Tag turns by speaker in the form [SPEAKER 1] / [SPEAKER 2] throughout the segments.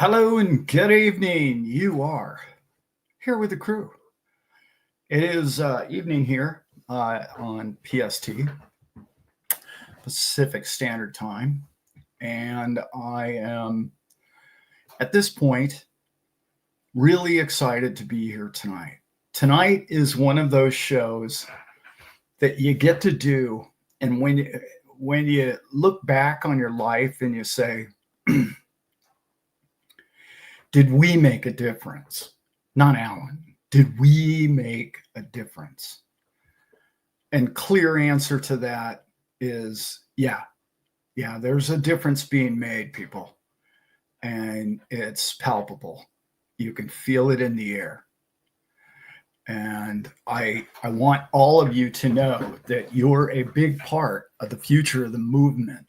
[SPEAKER 1] Hello and good evening. You are here with the crew. It is evening here on PST, Pacific Standard Time. And I am, at this point, really excited to be here tonight. Tonight is one of those shows that you get to do. And when you look back on your life and you say, did we make a difference? Not Allan. Did we make a difference? And clear answer to that is yeah, there's a difference being made, people. And it's palpable. You can feel it in the air. And I want all of you to know that you're a big part of the future of the movement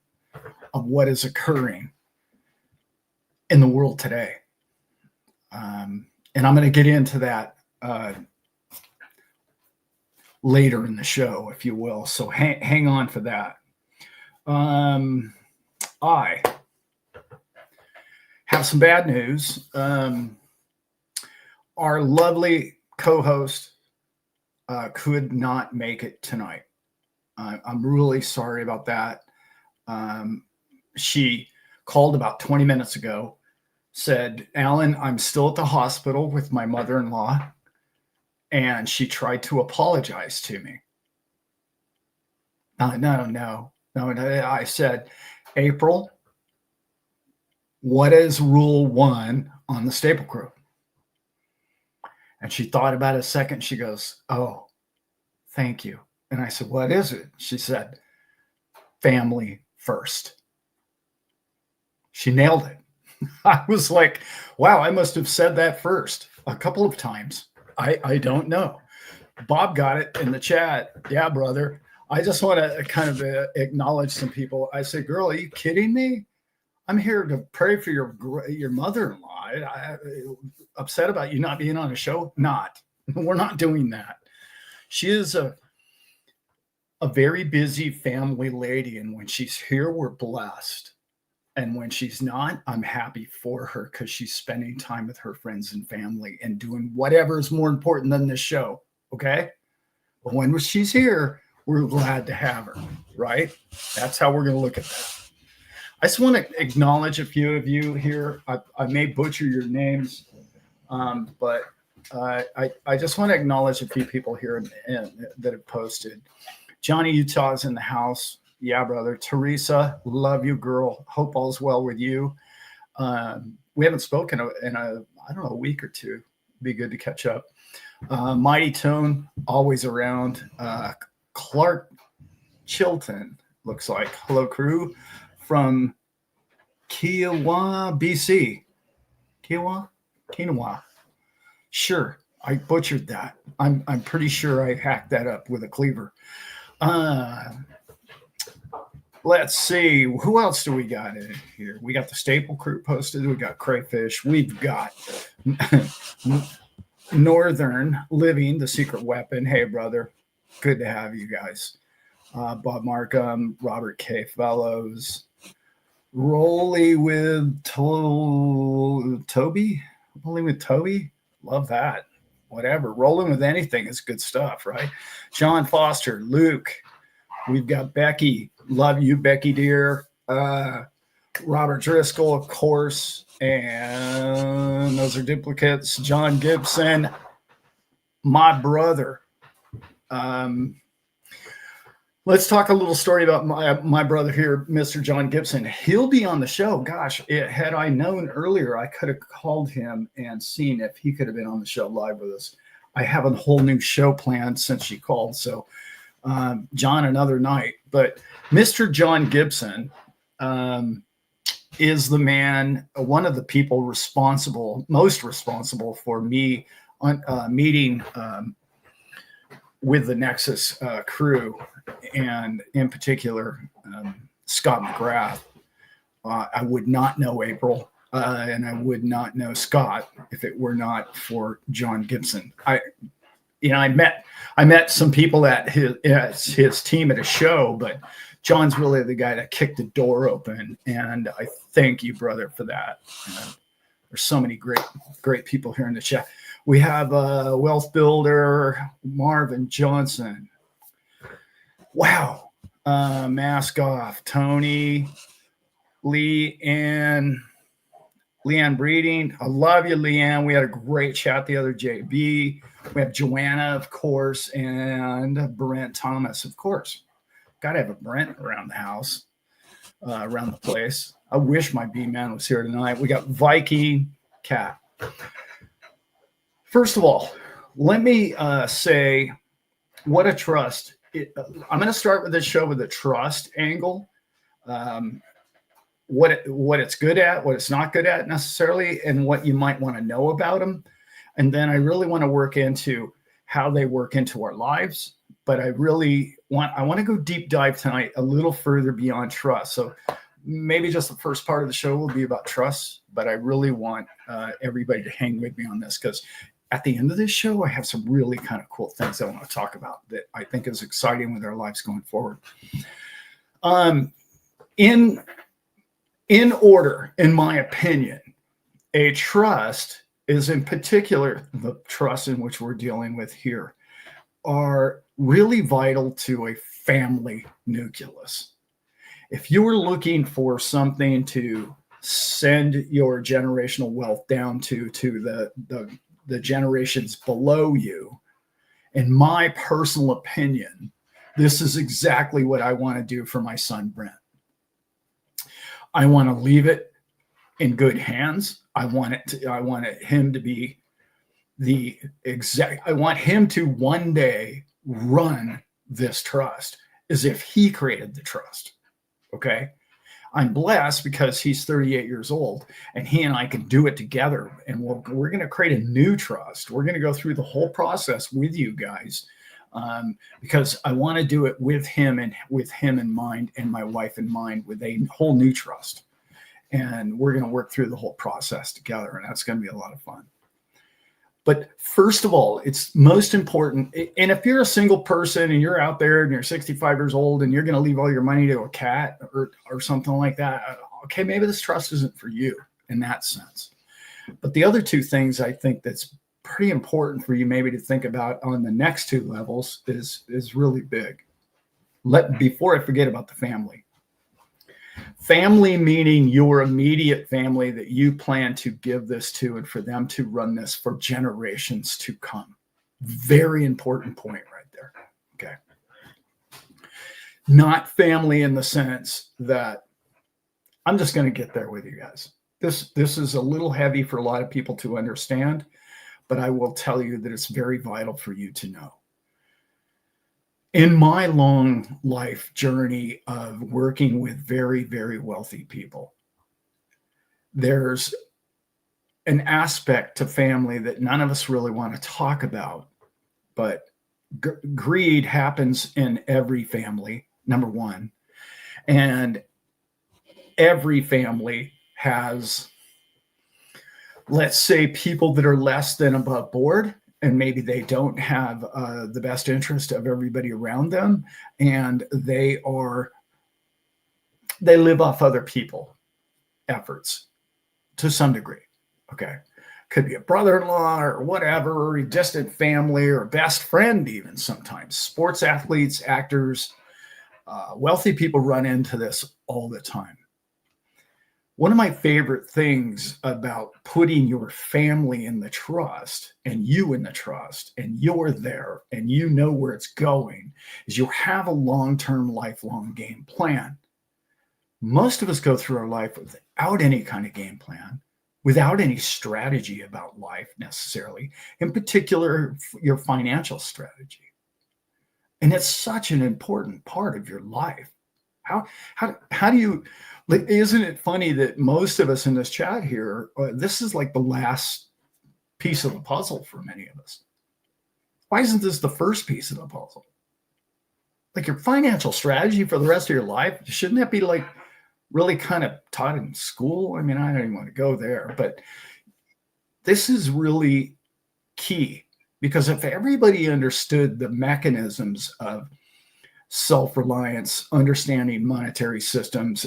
[SPEAKER 1] of what is occurring in the world today. And I'm going to get into that later in the show, if you will. So hang on for that. I have some bad news. Our lovely co-host could not make it tonight. I'm really sorry about that. She called about 20 minutes ago, said, Allan, I'm still at the hospital with my mother-in-law, and she tried to apologize to me. No. I said, April, what is rule 1 on the staple crew? And she thought about it a second. She goes, oh, thank you. And I said, what is it? She said, family first. She nailed it. I was like, wow, I must have said that first a couple of times. I don't know. Bob got it in the chat. Yeah, brother. I just want to kind of acknowledge some people. I said, girl, are you kidding me? I'm here to pray for your mother-in-law. I'm upset about you not being on a show. We're not doing that. She is a very busy family lady. And when she's here, we're blessed. And when she's not, I'm happy for her because she's spending time with her friends and family and doing whatever is more important than this show. Okay. But when she's here, we're glad to have her. Right. That's how we're going to look at that. I just want to acknowledge a few of you here. I may butcher your names, but I just want to acknowledge a few people here that have posted. Johnny Utah's in the house. Yeah, brother. Teresa, love you, girl. Hope all's well with you. We haven't spoken in a week or two. Be good to catch up. Mighty Tone, always around. Clark Chilton, looks like. Hello, crew from Kiowa, BC. Kiowa. Sure, I butchered that. I'm pretty sure I hacked that up with a cleaver. Let's see. Who else do we got in here? We got the staple crew posted. We got Crayfish. We've got Northern Living, the secret weapon. Hey, brother. Good to have you guys. Bob Markham, Robert K. Fellows. Rolling with Toby. Rolling with Toby. Love that. Whatever. Rolling with anything is good stuff, right? John Foster, Luke. We've got Becky. Love you, Becky, dear. Robert Driscoll, of course. And those are duplicates. John Gibson, my brother. Let's talk a little story about my brother here, Mr. John Gibson. He'll be on the show. Gosh, had I known earlier, I could have called him and seen if he could have been on the show live with us. I have a whole new show planned since she called. So John, another night. But Mr. John Gibson is the man, one of the people most responsible for me meeting with the Nexus crew, and in particular, Scott McGrath. I would not know April, and I would not know Scott if it were not for John Gibson. I met some people at his team at a show, but John's really the guy that kicked the door open, and I thank you, brother, for that. There's so many great people here in the chat. We have Wealth Builder, Marvin Johnson. Wow. Mask Off, Tony, Leanne Breeding. I love you, Leanne. We had a great chat the other JB. We have Joanna, of course, and Brent Thomas, of course. Got to have a Brent around the house, around the place. I wish my B-man was here tonight. We got Viking Cat. First of all, let me say what a trust. I'm going to start with this show with a trust angle. What it's good at, what it's not good at necessarily, and what you might want to know about them. And then I really want to work into how they work into our lives. But I want to go deep dive tonight a little further beyond trust. So maybe just the first part of the show will be about trust, but I really want everybody to hang with me on this, because at the end of this show, I have some really kind of cool things I want to talk about that I think is exciting with our lives going forward. In order, in my opinion, a trust is, in particular, the trust in which we're dealing with here, are really vital to a family nucleus. If you were looking for something to send your generational wealth down to the generations below you, in my personal opinion, this is exactly what I want to do for my son, Brent. I want to leave it in good hands. I want him to be I want him to one day run this trust as if he created the trust. Okay. I'm blessed because he's 38 years old and he and I can do it together. And we're going to create a new trust. We're going to go through the whole process with you guys, because I want to do it with him in mind and my wife in mind, with a whole new trust. And we're going to work through the whole process together. And that's going to be a lot of fun. But first of all, it's most important. And if you're a single person and you're out there and you're 65 years old and you're going to leave all your money to a cat or something like that, okay, maybe this trust isn't for you in that sense. But the other two things I think that's pretty important for you maybe to think about on the next two levels is really big. Before I forget about the family. Family meaning your immediate family that you plan to give this to and for them to run this for generations to come. Very important point right there. Okay. Not family in the sense that I'm just going to get there with you guys. This is a little heavy for a lot of people to understand, but I will tell you that it's very vital for you to know. In my long life journey of working with very, very wealthy people, there's an aspect to family that none of us really want to talk about, but greed happens in every family, number one. And every family has, let's say, people that are less than above board. And maybe they don't have the best interest of everybody around them, and they live off other people efforts to some degree. Okay, could be a brother-in-law or whatever, or a distant family or best friend even sometimes. Sports athletes, actors, wealthy people run into this all the time. One of my favorite things about putting your family in the trust and you in the trust and you're there and you know where it's going is you have a long-term, lifelong game plan. Most of us go through our life without any kind of game plan, without any strategy about life necessarily, in particular, your financial strategy. And it's such an important part of your life. How do you... Isn't it funny that most of us in this chat here, this is like the last piece of the puzzle for many of us? Why isn't this the first piece of the puzzle? Like your financial strategy for the rest of your life, shouldn't that be like really kind of taught in school? I mean, I don't even want to go there, but this is really key, because if everybody understood the mechanisms of self-reliance, understanding monetary systems,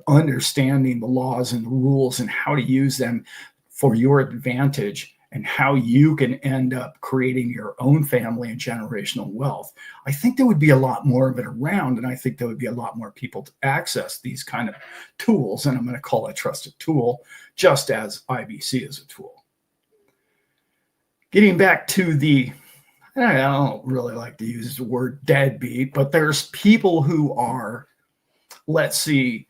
[SPEAKER 1] understanding the laws and the rules and how to use them for your advantage and how you can end up creating your own family and generational wealth, I think there would be a lot more of it around. And I think there would be a lot more people to access these kind of tools. And I'm going to call it a trusted tool, just as IBC is a tool. Getting back to I don't really like to use the word deadbeat, but there's people who are, let's see,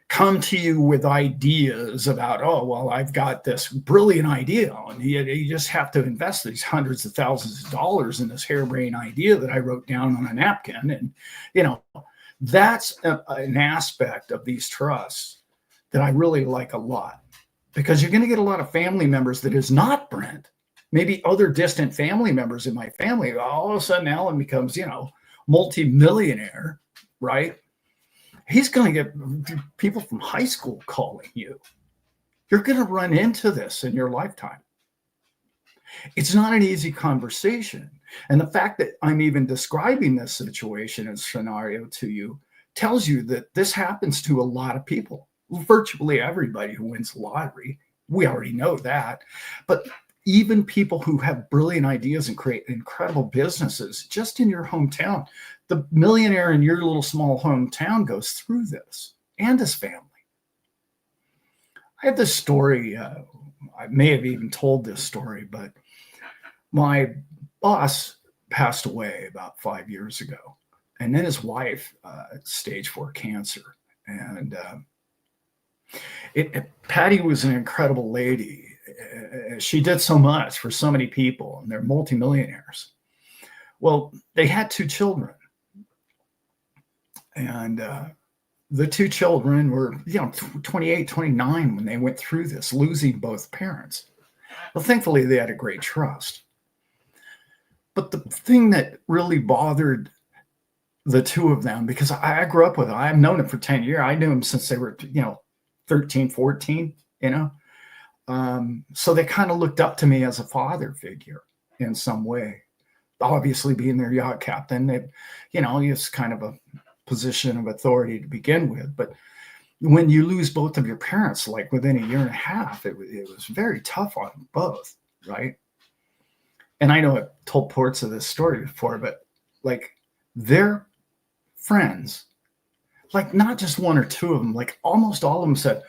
[SPEAKER 1] come to you with ideas about, oh, well, I've got this brilliant idea, and you just have to invest these hundreds of thousands of dollars in this harebrained idea that I wrote down on a napkin. And, that's an aspect of these trusts that I really like a lot, because you're going to get a lot of family members that is not Brent, maybe other distant family members in my family. All of a sudden, Allan becomes, multi-millionaire, right? He's going to get people from high school calling you. You're going to run into this in your lifetime. It's not an easy conversation. And the fact that I'm even describing this situation and scenario to you tells you that this happens to a lot of people, virtually everybody who wins the lottery. We already know that. But even people who have brilliant ideas and create incredible businesses just in your hometown, the millionaire in your little small hometown goes through this, and his family. I have this story. I may have even told this story, but my boss passed away about 5 years ago. And then his wife, stage 4 cancer. And Patty was an incredible lady. She did so much for so many people, and they're multimillionaires. Well, they had 2 children. And the 2 children were, 28, 29 when they went through this, losing both parents. Well, thankfully, they had a great trust. But the thing that really bothered the 2 of them, because I grew up with them, I've known them for 10 years. I knew them since they were, 13, 14, So they kind of looked up to me as a father figure in some way. Obviously, being their yacht captain, it's kind of a position of authority to begin with. But when you lose both of your parents, like within a year and a half, it was very tough on them both, right? And I know I've told parts of this story before, but like their friends, like not just 1 or 2 of them, like almost all of them said,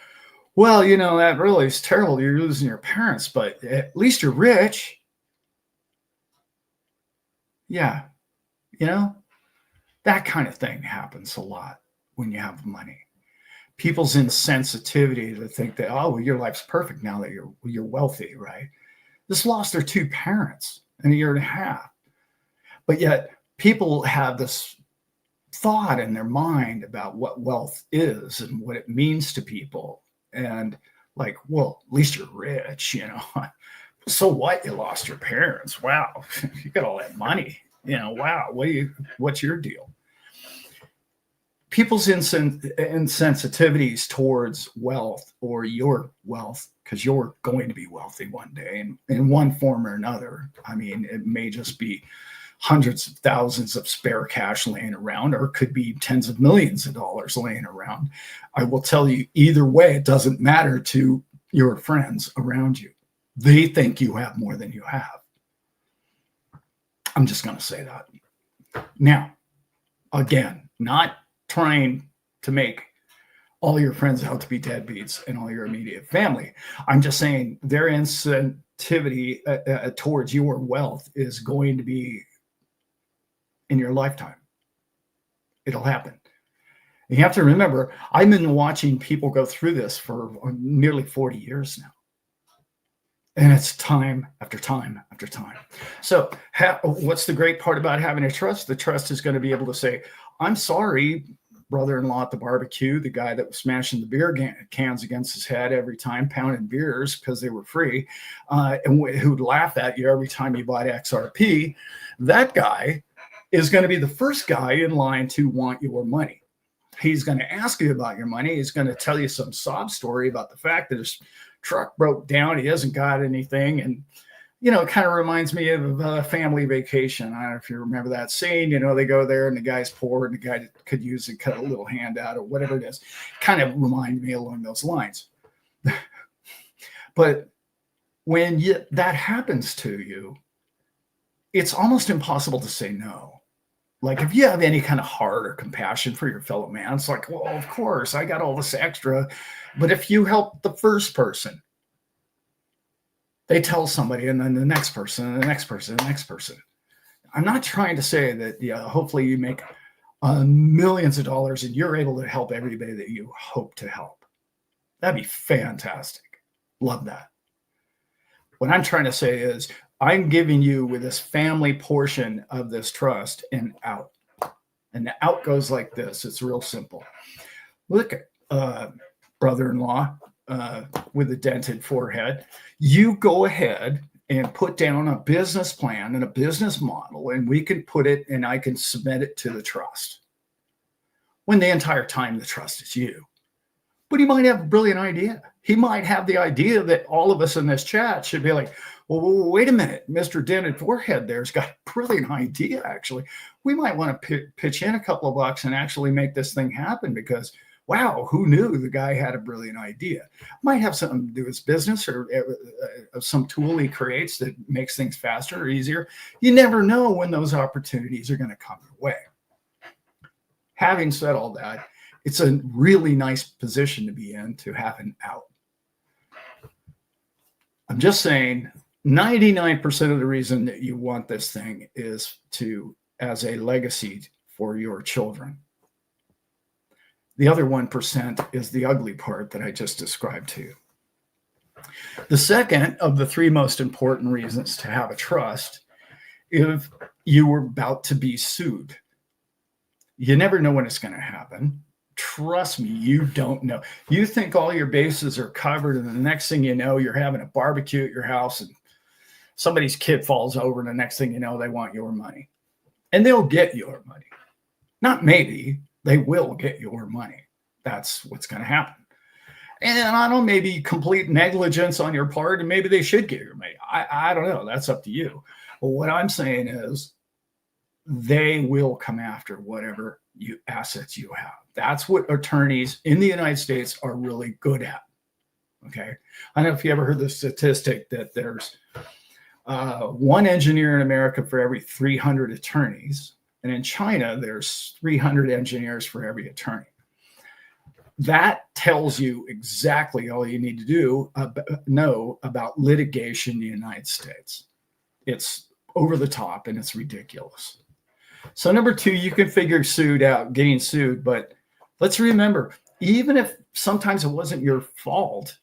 [SPEAKER 1] well, that really is terrible. You're losing your parents, but at least you're rich. Yeah. That kind of thing happens a lot when you have money. People's insensitivity to think that, oh, well, your life's perfect now that you're wealthy, right? Just lost their 2 parents in a year and a half. But yet people have this thought in their mind about what wealth is and what it means to people. And like, well, at least you're rich, So what? You lost your parents. Wow. You got all that money. Wow. What's your deal? People's insensitivities towards wealth or your wealth, because you're going to be wealthy one day in one form or another. I mean, it may just be hundreds of thousands of spare cash laying around, or it could be tens of millions of dollars laying around. I will tell you, either way, it doesn't matter to your friends around you. They think you have more than you have. I'm just going to say that. Now, again, not trying to make all your friends out to be deadbeats and all your immediate family. I'm just saying their insensitivity towards your wealth is going to be in your lifetime. It'll happen. And you have to remember, I've been watching people go through this for nearly 40 years now. And it's time after time after time. So what's the great part about having a trust? The trust is going to be able to say, I'm sorry, brother-in-law at the barbecue, the guy that was smashing the beer cans against his head every time, pounding beers because they were free, and who'd laugh at you every time you bought XRP. That guy is going to be the first guy in line to want your money. He's going to ask you about your money. He's going to tell you some sob story about the fact that his truck broke down. He hasn't got anything. And, it kind of reminds me of a family vacation. I don't know if you remember that scene. They go there and the guy's poor and the guy could use and cut a little hand out or whatever it is. Kind of reminded me along those lines. But when that happens to you, it's almost impossible to say no. Like if you have any kind of heart or compassion for your fellow man, it's like, well, of course, I got all this extra. But if you help the first person, they tell somebody, and then the next person, and the next person, and the next person. I'm not trying to say that, hopefully you make millions of dollars and you're able to help everybody that you hope to help. That'd be fantastic. Love that. What I'm trying to say is I'm giving you with this family portion of this trust an out. And the out goes like this. It's real simple. Look at brother-in-law with a dented forehead. You go ahead and put down a business plan and a business model, and we can put it and I can submit it to the trust. When the entire time the trust is you. But he might have a brilliant idea. He might have the idea that all of us in this chat should be like, well, wait a minute, Mr. Dented Forehead there's got a brilliant idea, actually. We might want to pitch in a couple of bucks and actually make this thing happen because, wow, who knew the guy had a brilliant idea? Might have something to do with his business or some tool he creates that makes things faster or easier. You never know when those opportunities are going to come your way. Having said all that, it's a really nice position to be in to have an out. I'm just saying 99% of the reason that you want this thing is as a legacy for your children. The other 1% is the ugly part that I just described to you. The second of the three most important reasons to have a trust, if you were about to be sued. You never know when it's going to happen. Trust me, you don't know. You think all your bases are covered, and the next thing you know, you're having a barbecue at your house, and somebody's kid falls over, and the next thing you know, they want your money. And they'll get your money. Not maybe, they will get your money. That's what's going to happen. And I don't know, maybe complete negligence on your part, and maybe they should get your money. I don't know. That's up to you. But what I'm saying is they will come after whatever assets you have. That's what attorneys in the United States are really good at. Okay. I don't know if you ever heard the statistic that there's one engineer in America for every 300 attorneys. And in China, there's 300 engineers for every attorney. That tells you exactly all you need to know about litigation in the United States. It's over the top and it's ridiculous. So number two, you can figure getting sued, but let's remember, even if sometimes it wasn't your fault,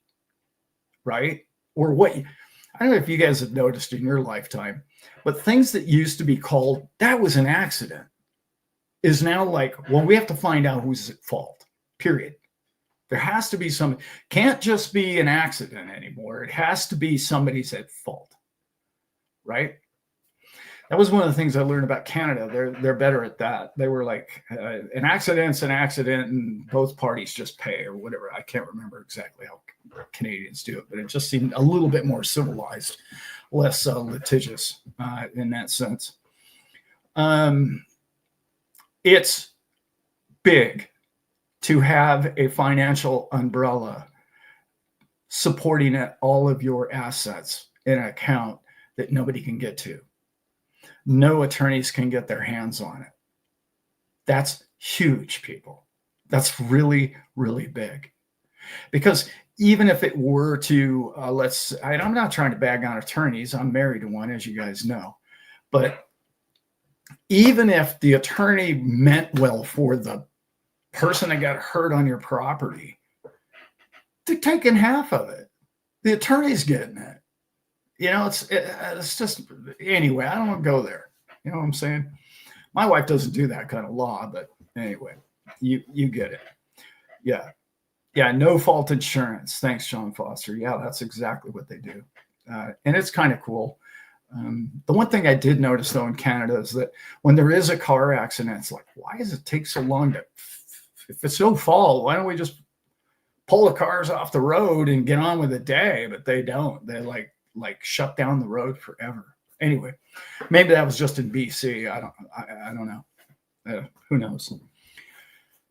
[SPEAKER 1] right? Or I don't know if you guys have noticed in your lifetime, but things that used to be called, that was an accident, is now like, well, we have to find out who's at fault, period. There has to be can't just be an accident anymore. It has to be somebody's at fault, right? That was one of the things I learned about Canada. They're better at that. They were like, an accident's an accident and both parties just pay or whatever. I can't remember exactly how Canadians do it, but it just seemed a little bit more civilized, less litigious in that sense. It's big to have a financial umbrella supporting all of your assets in an account that nobody can get to. No attorneys can get their hands on it. That's huge, people. That's really, really big. Because even if it were to, I'm not trying to bag on attorneys. I'm married to one, as you guys know. But even if the attorney meant well for the person that got hurt on your property, they're taking half of it. The attorney's getting it. It's just, anyway, I don't want to go there. You know what I'm saying? My wife doesn't do that kind of law, but anyway, you get it. Yeah. Yeah. No fault insurance. Thanks, John Foster. Yeah, that's exactly what they do. And it's kind of cool. The one thing I did notice though in Canada is that when there is a car accident, it's like, why does it take so long if it's no fault, why don't we just pull the cars off the road and get on with the day? But they don't. They like shut down the road forever. Anyway, maybe that was just in BC. I don't know. Who knows?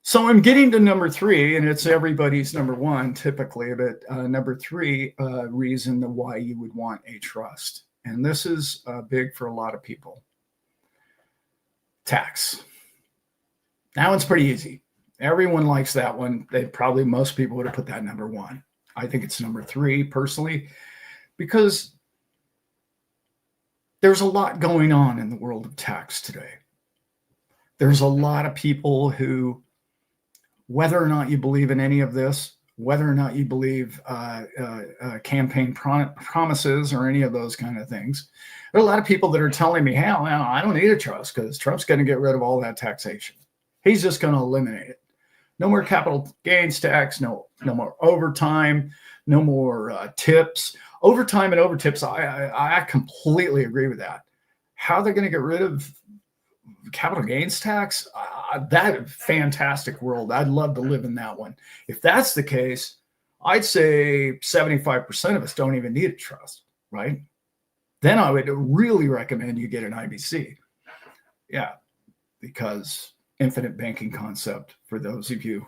[SPEAKER 1] So I'm getting to number 3, and it's everybody's number 1 typically, but number 3 reason why you would want a trust. And this is big for a lot of people. Tax. That one's pretty easy. Everyone likes that one. Most people would have put that number 1. I think it's number 3 personally, because there's a lot going on in the world of tax today. There's a lot of people who, whether or not you believe in any of this, whether or not you believe campaign promises or any of those kind of things, there are a lot of people that are telling me, hell, no, I don't need a trust because Trump's going to get rid of all that taxation. He's just going to eliminate it. No more capital gains tax, no more overtime, no more tips. Overtime and overtips, I completely agree with that. How they're going to get rid of capital gains tax, that fantastic world. I'd love to live in that one. If that's the case, I'd say 75% of us don't even need a trust, right? Then I would really recommend you get an IBC. Yeah, because infinite banking concept, for those of you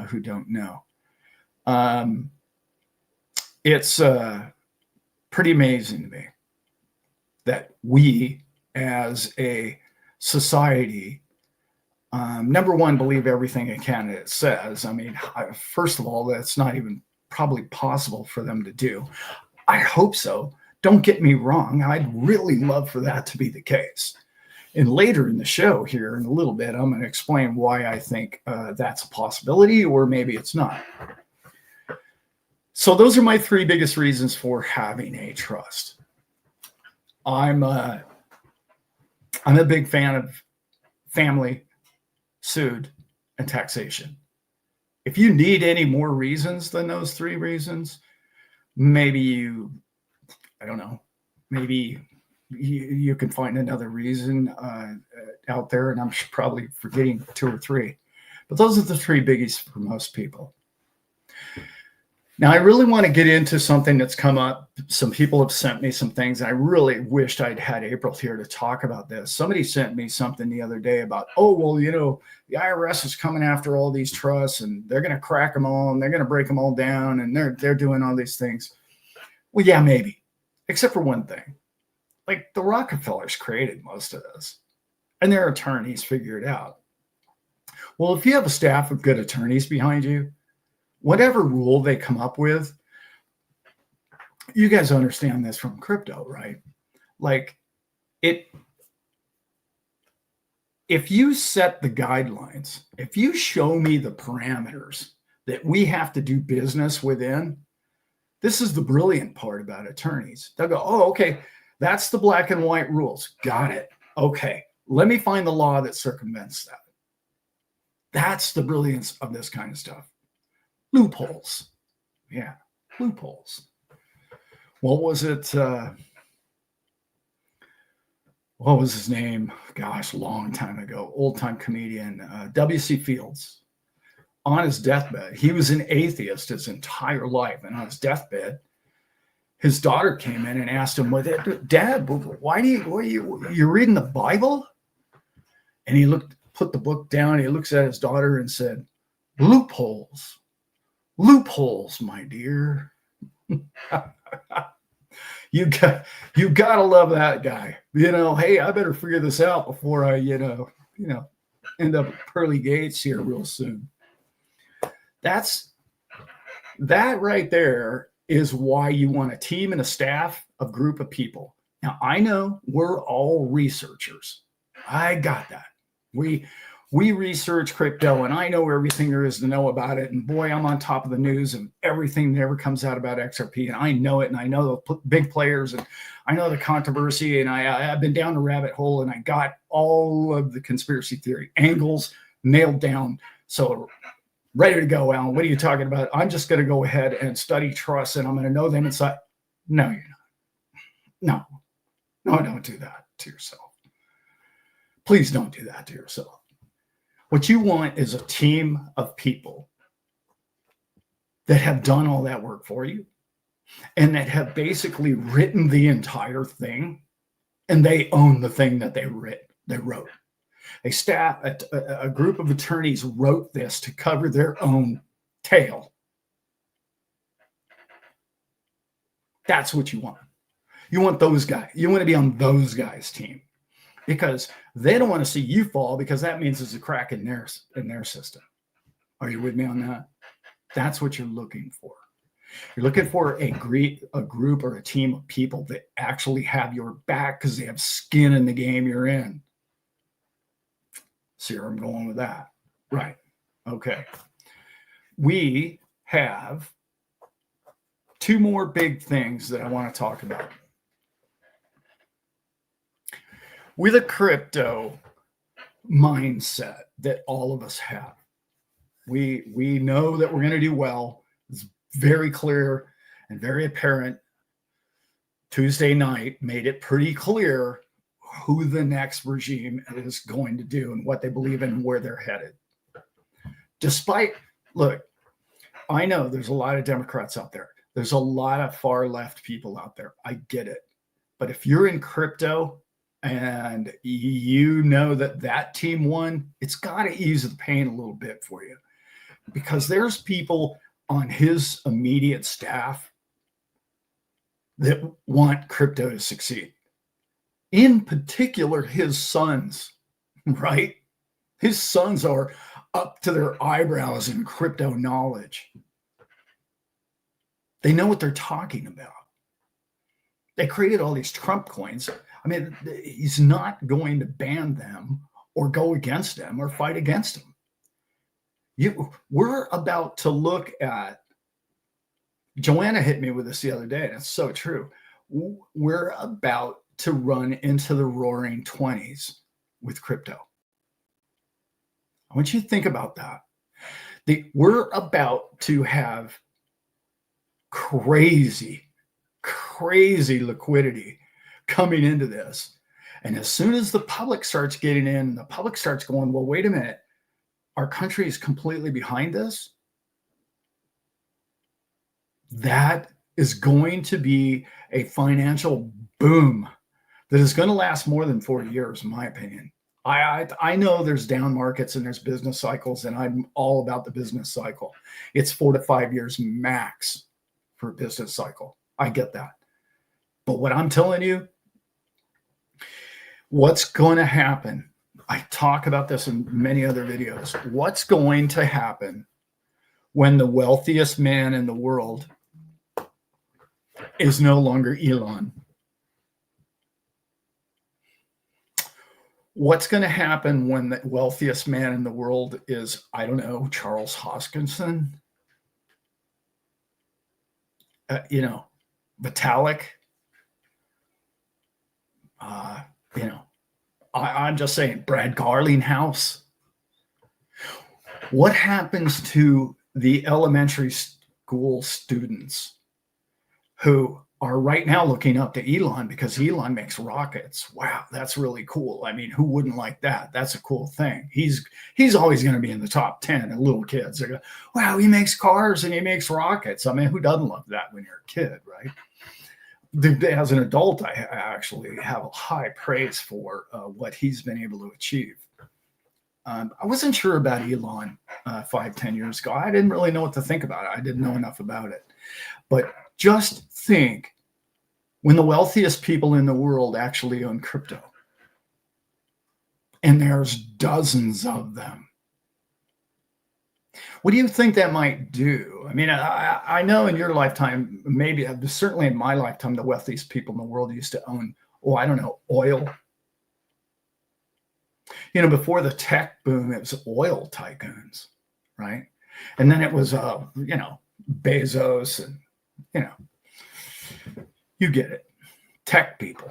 [SPEAKER 1] who don't know. It's pretty amazing to me that we as a society, number one, believe everything a candidate says. I mean, first of all, that's not even probably possible for them to do. I hope so. Don't get me wrong. I'd really love for that to be the case. And later in the show here in a little bit, I'm going to explain why I think that's a possibility, or maybe it's not. So those are my 3 biggest reasons for having a trust. I'm a big fan of family, sued, and taxation. If you need any more reasons than those 3 reasons, maybe you can find another reason out there, and I'm probably forgetting 2 or 3. But those are the 3 biggies for most people. Now, I really want to get into something that's come up. Some people have sent me some things, and I really wished I'd had April here to talk about this. Somebody sent me something the other day about, the IRS is coming after all these trusts, and they're going to crack them all, and they're going to break them all down, and they're doing all these things. Well, yeah, maybe, except for one thing. Like, the Rockefellers created most of this, and their attorneys figure it out. Well, if you have a staff of good attorneys behind you, whatever rule they come up with, you guys understand this from crypto, right? Like, if you set the guidelines, if you show me the parameters that we have to do business within, this is the brilliant part about attorneys. They'll go, oh, okay, that's the black and white rules. Got it. Okay, let me find the law that circumvents that. That's the brilliance of this kind of stuff. Loopholes. Yeah, loopholes. What was it? What was his name? Gosh, a long time ago. Old-time comedian, W.C. Fields. On his deathbed, he was an atheist his entire life. And on his deathbed, his daughter came in and asked him, Dad, why you're reading the Bible? And he put the book down. He looks at his daughter and said, loopholes. Loopholes, my dear. You gotta love that guy. Hey, I better figure this out before I, end up at pearly gates here real soon. That right there is why you want a team and a staff, a group of people. Now, I know we're all researchers. I got that. We research crypto, and I know everything there is to know about it. And boy, I'm on top of the news and everything that ever comes out about XRP. And I know it, and I know the big players, and I know the controversy, and I've been down the rabbit hole, and I got all of the conspiracy theory angles nailed down. So ready to go, Allan. What are you talking about? I'm just going to go ahead and study trusts, and I'm going to know them inside. No, you're not. No, don't do that to yourself. Please don't do that to yourself. What you want is a team of people that have done all that work for you and that have basically written the entire thing, and they own the thing that they wrote. A group of attorneys wrote this to cover their own tail. That's what you want. You want those guys. You want to be on those guys' team because they don't want to see you fall, because that means there's a crack in their system. Are you with me on that? That's what you're looking for. You're looking for a group or a team of people that actually have your back because they have skin in the game you're in. See where I'm going with that? Right. Okay. We have two more big things that I want to talk about. With a crypto mindset that all of us have, we know that we're going to do well. It's very clear and very apparent. Tuesday night made it pretty clear who the next regime is going to do and what they believe in and where they're headed. Look, I know there's a lot of Democrats out there. There's a lot of far left people out there. I get it. But if you're in crypto and you know that team won, it's got to ease the pain a little bit for you, because there's people on his immediate staff that want crypto to succeed. In particular, his sons, right? His sons are up to their eyebrows in crypto knowledge. They know what they're talking about. They created all these Trump coins. I mean, he's not going to ban them or go against them or fight against them. We're about to look at, Joanna hit me with this the other day, and it's so true. We're about to run into the roaring 20s with crypto. I want you to think about that. We're about to have crazy liquidity coming into this. And as soon as the public starts getting in, the public starts going, well, wait a minute, our country is completely behind this. That is going to be a financial boom that is going to last more than 40 years, in my opinion. I know there's down markets and there's business cycles, and I'm all about the business cycle. It's 4 to 5 years max for a business cycle. I get that. But what I'm telling you, what's going to happen, I talk about this in many other videos, what's going to happen when the wealthiest man in the world is no longer Elon? What's going to happen when the wealthiest man in the world is, I don't know, Charles Hoskinson? Vitalik? I'm just saying, Brad Garlinghouse. What happens to the elementary school students who are right now looking up to Elon because Elon makes rockets? Wow, that's really cool. I mean, who wouldn't like that? That's a cool thing. He's always going to be in the top 10, and little kids are going, wow, he makes cars and he makes rockets. I mean, who doesn't love that when you're a kid, right? As an adult, I actually have a high praise for what he's been able to achieve. I wasn't sure about Elon 5-10 years ago. I didn't really know what to think about it. I didn't know enough about it. But just think, when the wealthiest people in the world actually own crypto, and there's dozens of them, what do you think that might do? I mean, I know in your lifetime, maybe, certainly in my lifetime, the wealthiest people in the world used to own, oil. Before the tech boom, it was oil tycoons, right? And then it was, Bezos and, you get it, tech people.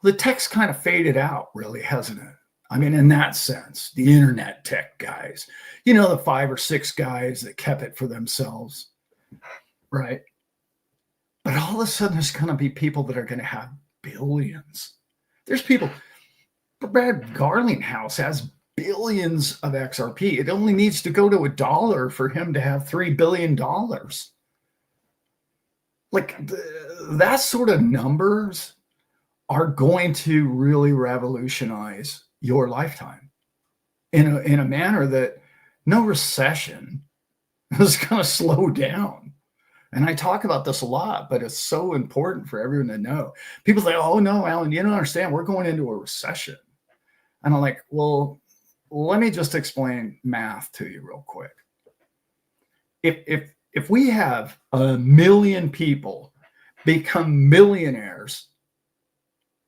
[SPEAKER 1] Well, the tech's kind of faded out, really, hasn't it? I mean, in that sense, the internet tech guys, the 5 or 6 guys that kept it for themselves, right? But all of a sudden, there's going to be people that are going to have billions. There's people, Brad Garlinghouse has billions of XRP. It only needs to go to $1 for him to have $3 billion. Like, that sort of numbers are going to really revolutionize your lifetime in a manner that no recession is going to slow down. And I talk about this a lot, but it's so important for everyone to know. People say, oh, no, Allan, you don't understand. We're going into a recession. And I'm like, well, let me just explain math to you real quick. If we have 1 million people become millionaires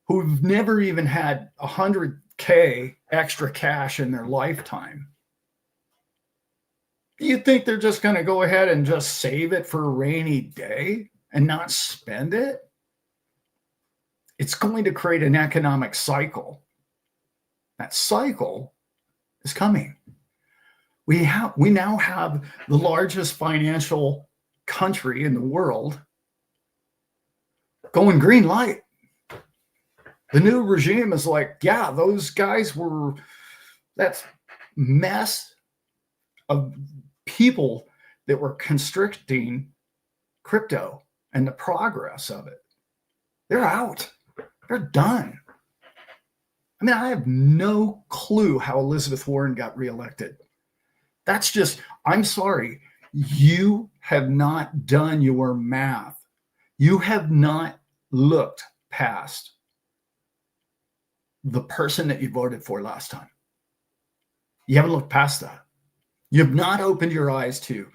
[SPEAKER 1] who've never even had 100K extra cash in their lifetime, you think they're just going to go ahead and just save it for a rainy day and not spend it? It's going to create an economic cycle. That cycle is coming. We now have the largest financial country in the world going green light. The new regime is like, yeah, those guys were, that's mess of people that were constricting crypto and the progress of it. They're out. They're done. I mean, I have no clue how Elizabeth Warren got reelected. That's just, I'm sorry, you have not done your math. You have not looked past the person that you voted for last time. You haven't looked past that. You have not opened your eyes to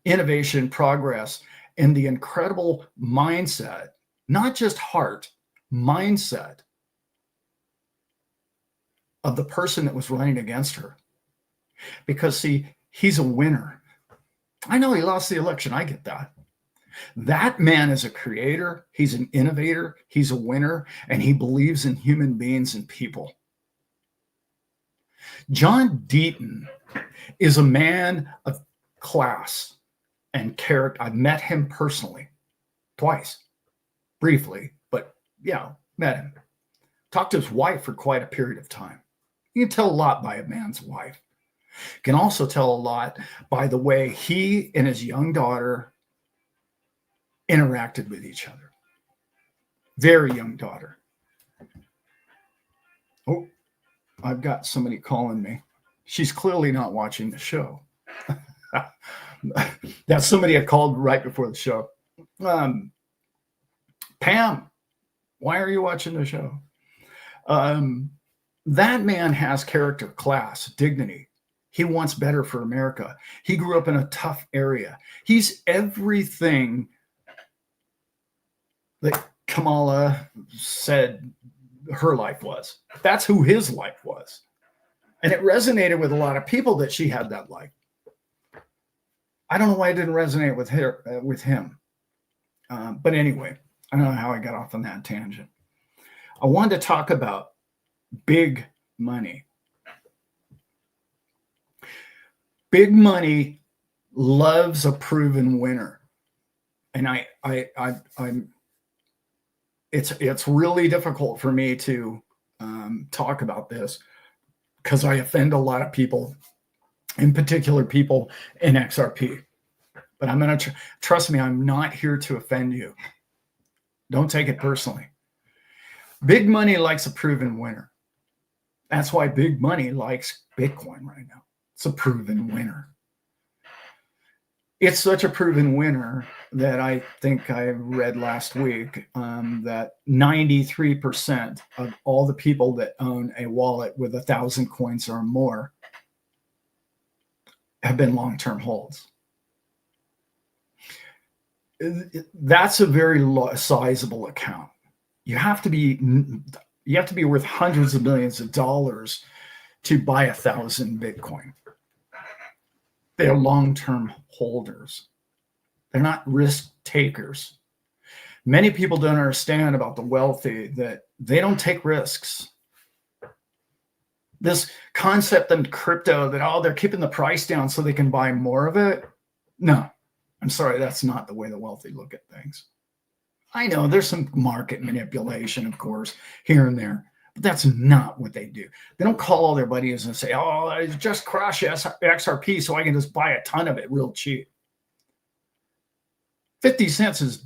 [SPEAKER 1] innovation, progress, and the incredible mindset, not just heart, mindset of the person that was running against her. Because, see, he's a winner. I know he lost the election. I get that. That man is a creator. He's an innovator. He's a winner. And he believes in human beings and people. John Deaton is a man of class and character. I've met him personally twice, briefly, but yeah, met him. Talked to his wife for quite a period of time. You can tell a lot by a man's wife. Can also tell a lot by the way he and his young daughter interacted with each other. Very young daughter. Oh, I've got somebody calling me. She's clearly not watching the show. That's somebody I called right before the show. Pam, why are you watching the show? That man has character, class, dignity. He wants better for America. He grew up in a tough area. He's everything that Kamala said her life was. That's who his life was. And it resonated with a lot of people that she had that life. I don't know why it didn't resonate with her, with him. But anyway, I don't know how I got off on that tangent. I wanted to talk about big money. Big money loves a proven winner. And I'm it's really difficult for me to talk about this because I offend a lot of people, in particular people in XRP. But I'm going to trust me, I'm not here to offend you. Don't take it personally. Big money likes a proven winner. That's why big money likes Bitcoin right now. It's a proven winner. It's such a proven winner that I think I read last week that 93% of all the people that own a wallet with 1,000 coins or more have been long-term holds. That's a very sizable account. You have to be worth hundreds of millions of dollars to buy 1,000 Bitcoin. They're long-term holders. They're not risk takers. Many people don't understand about the wealthy that they don't take risks. This concept in crypto that, oh, they're keeping the price down so they can buy more of it. No, I'm sorry, that's not the way the wealthy look at things. I know there's some market manipulation, of course, here and there. But that's not what they do. They don't call all their buddies and say, oh, I just crushed XRP so I can just buy a ton of it real cheap. 50 cents is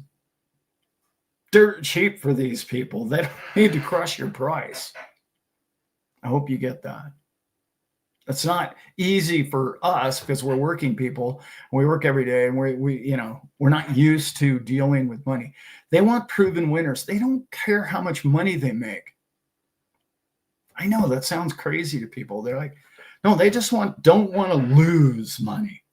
[SPEAKER 1] dirt cheap for these people. They don't need to crush your price. I hope you get that. It's not easy for us because we're working people. We work every day, and we're not used to dealing with money. They want proven winners. They don't care how much money they make. I know that sounds crazy to people. They're like, no, they just don't want to lose money.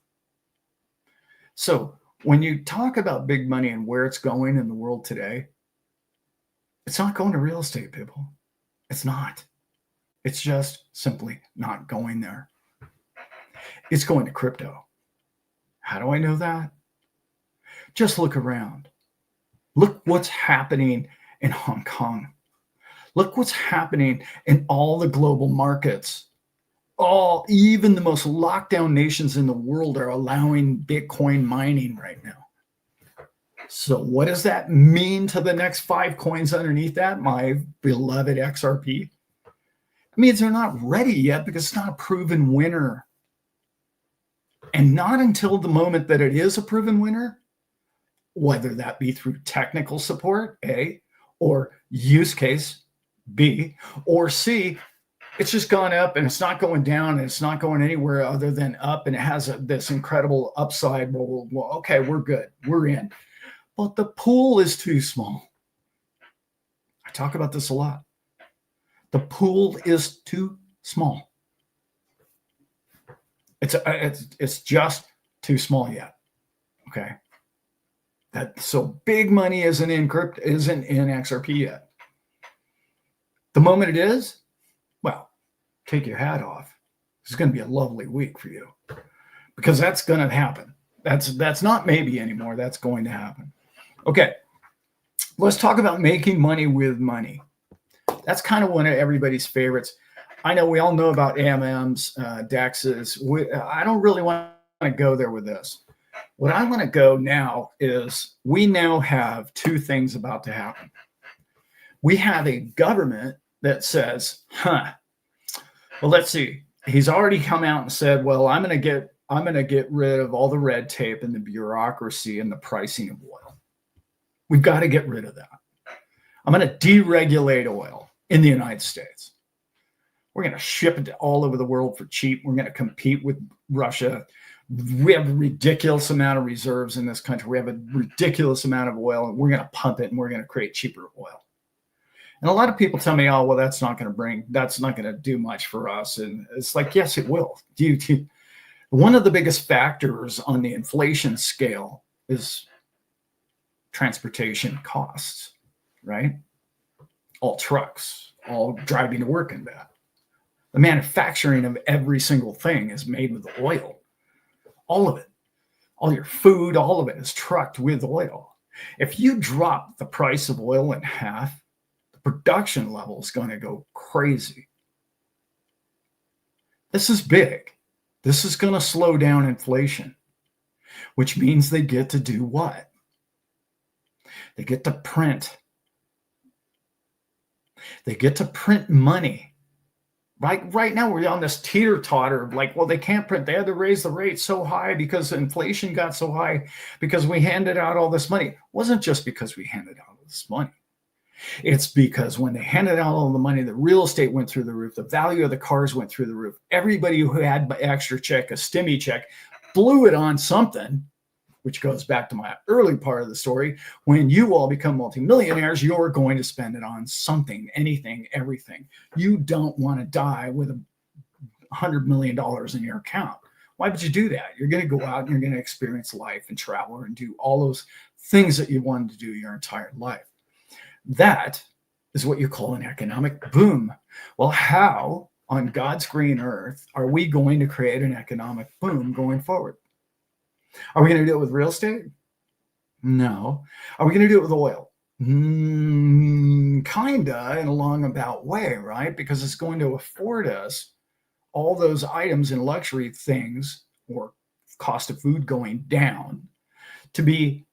[SPEAKER 1] So when you talk about big money and where it's going in the world today, it's not going to real estate, people. It's not. It's just simply not going there. It's going to crypto. How do I know that? Just look around. Look what's happening in Hong Kong. Look what's happening in all the global markets. Even the most locked down nations in the world are allowing Bitcoin mining right now. So what does that mean to the next 5 coins underneath that, my beloved XRP? It means they're not ready yet because it's not a proven winner. And not until the moment that it is a proven winner, whether that be through technical support, A, or use case, B, or C, it's just gone up and it's not going down and it's not going anywhere other than up, and it has this incredible upside. Well, okay, we're good. We're in. But the pool is too small. I talk about this a lot. The pool is too small. It's just too small yet. Okay. So big money isn't in XRP yet. The moment it is, well, take your hat off. It's going to be a lovely week for you, because that's going to happen. That's not maybe anymore. That's going to happen. Okay. Let's talk about making money with money. That's kind of one of everybody's favorites. I know we all know about AMMs, DEXs. I don't really want to go there with this. What I want to go now is we now have 2 things about to happen. We have a government that says, well, let's see. He's already come out and said, well, I'm going to get rid of all the red tape and the bureaucracy and the pricing of oil. We've got to get rid of that. I'm going to deregulate oil in the United States. We're going to ship it all over the world for cheap. We're going to compete with Russia. We have a ridiculous amount of reserves in this country. We have a ridiculous amount of oil, and we're going to pump it, and we're going to create cheaper oil. And a lot of people tell me, oh, well, that's not going to do much for us. And it's like, yes, it will. One of the biggest factors on the inflation scale is transportation costs, right? All trucks, all driving to work and that. The manufacturing of every single thing is made with oil. All of it. All your food, all of it is trucked with oil. If you drop the price of oil in half, the production level is going to go crazy. This is big. This is going to slow down inflation, which means they get to do what? They get to print. They get to print money. Right now, we're on this teeter-totter of like, well, they can't print. They had to raise the rate so high because inflation got so high because we handed out all this money. It wasn't just because we handed out all this money. It's because when they handed out all the money, the real estate went through the roof. The value of the cars went through the roof. Everybody who had an extra check, a stimmy check, blew it on something, which goes back to my early part of the story. When you all become multimillionaires, you're going to spend it on something, anything, everything. You don't want to die with $100 million in your account. Why would you do that? You're going to go out and you're going to experience life and travel and do all those things that you wanted to do your entire life. That is what you call an economic boom. Well, how on God's green earth are we going to create an economic boom going forward? Are we going to do it with real estate? No. Are we going to do it with oil? Kinda, in a long about way, right? Because it's going to afford us all those items and luxury things, or cost of food going down, to be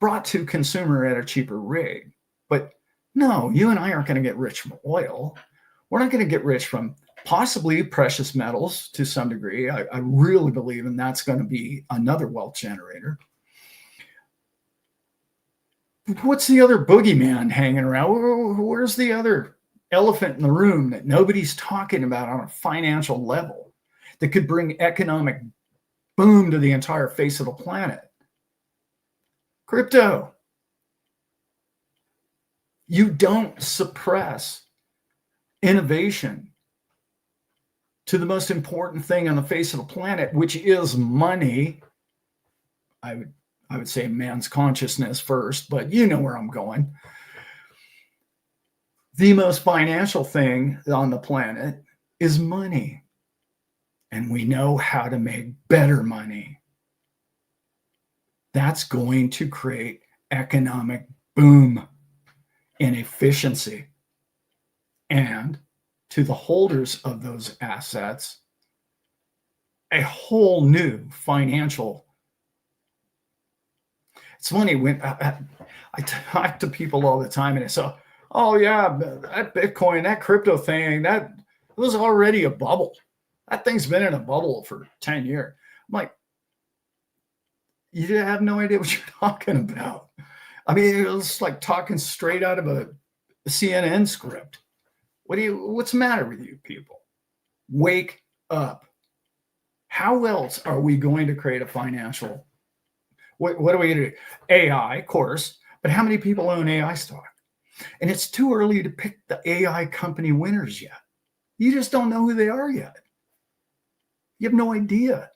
[SPEAKER 1] brought to consumer at a cheaper rate. But no, you and I aren't going to get rich from oil. We're not going to get rich from possibly precious metals to some degree. I really believe, and that's going to be another wealth generator. What's the other boogeyman hanging around? Where's the other elephant in the room that nobody's talking about on a financial level that could bring economic boom to the entire face of the planet. Crypto. You don't suppress innovation to the most important thing on the face of the planet, which is money. I would say man's consciousness first, but you know where I'm going. The most financial thing on the planet is money. And we know how to make better money. That's going to create economic boom and efficiency. And to the holders of those assets, a whole new financial. It's funny when I talk to people all the time and they say, oh yeah, that Bitcoin, that crypto thing, that was already a bubble. That thing's been in a bubble for 10 years. I'm like, you have no idea what you're talking about. I mean, it was like talking straight out of a CNN script. What's the matter with you people? Wake up. How else are we going to create a financial? What are we going to do? AI, of course, but how many people own AI stock? And it's too early to pick the AI company winners yet. You just don't know who they are yet. You have no idea.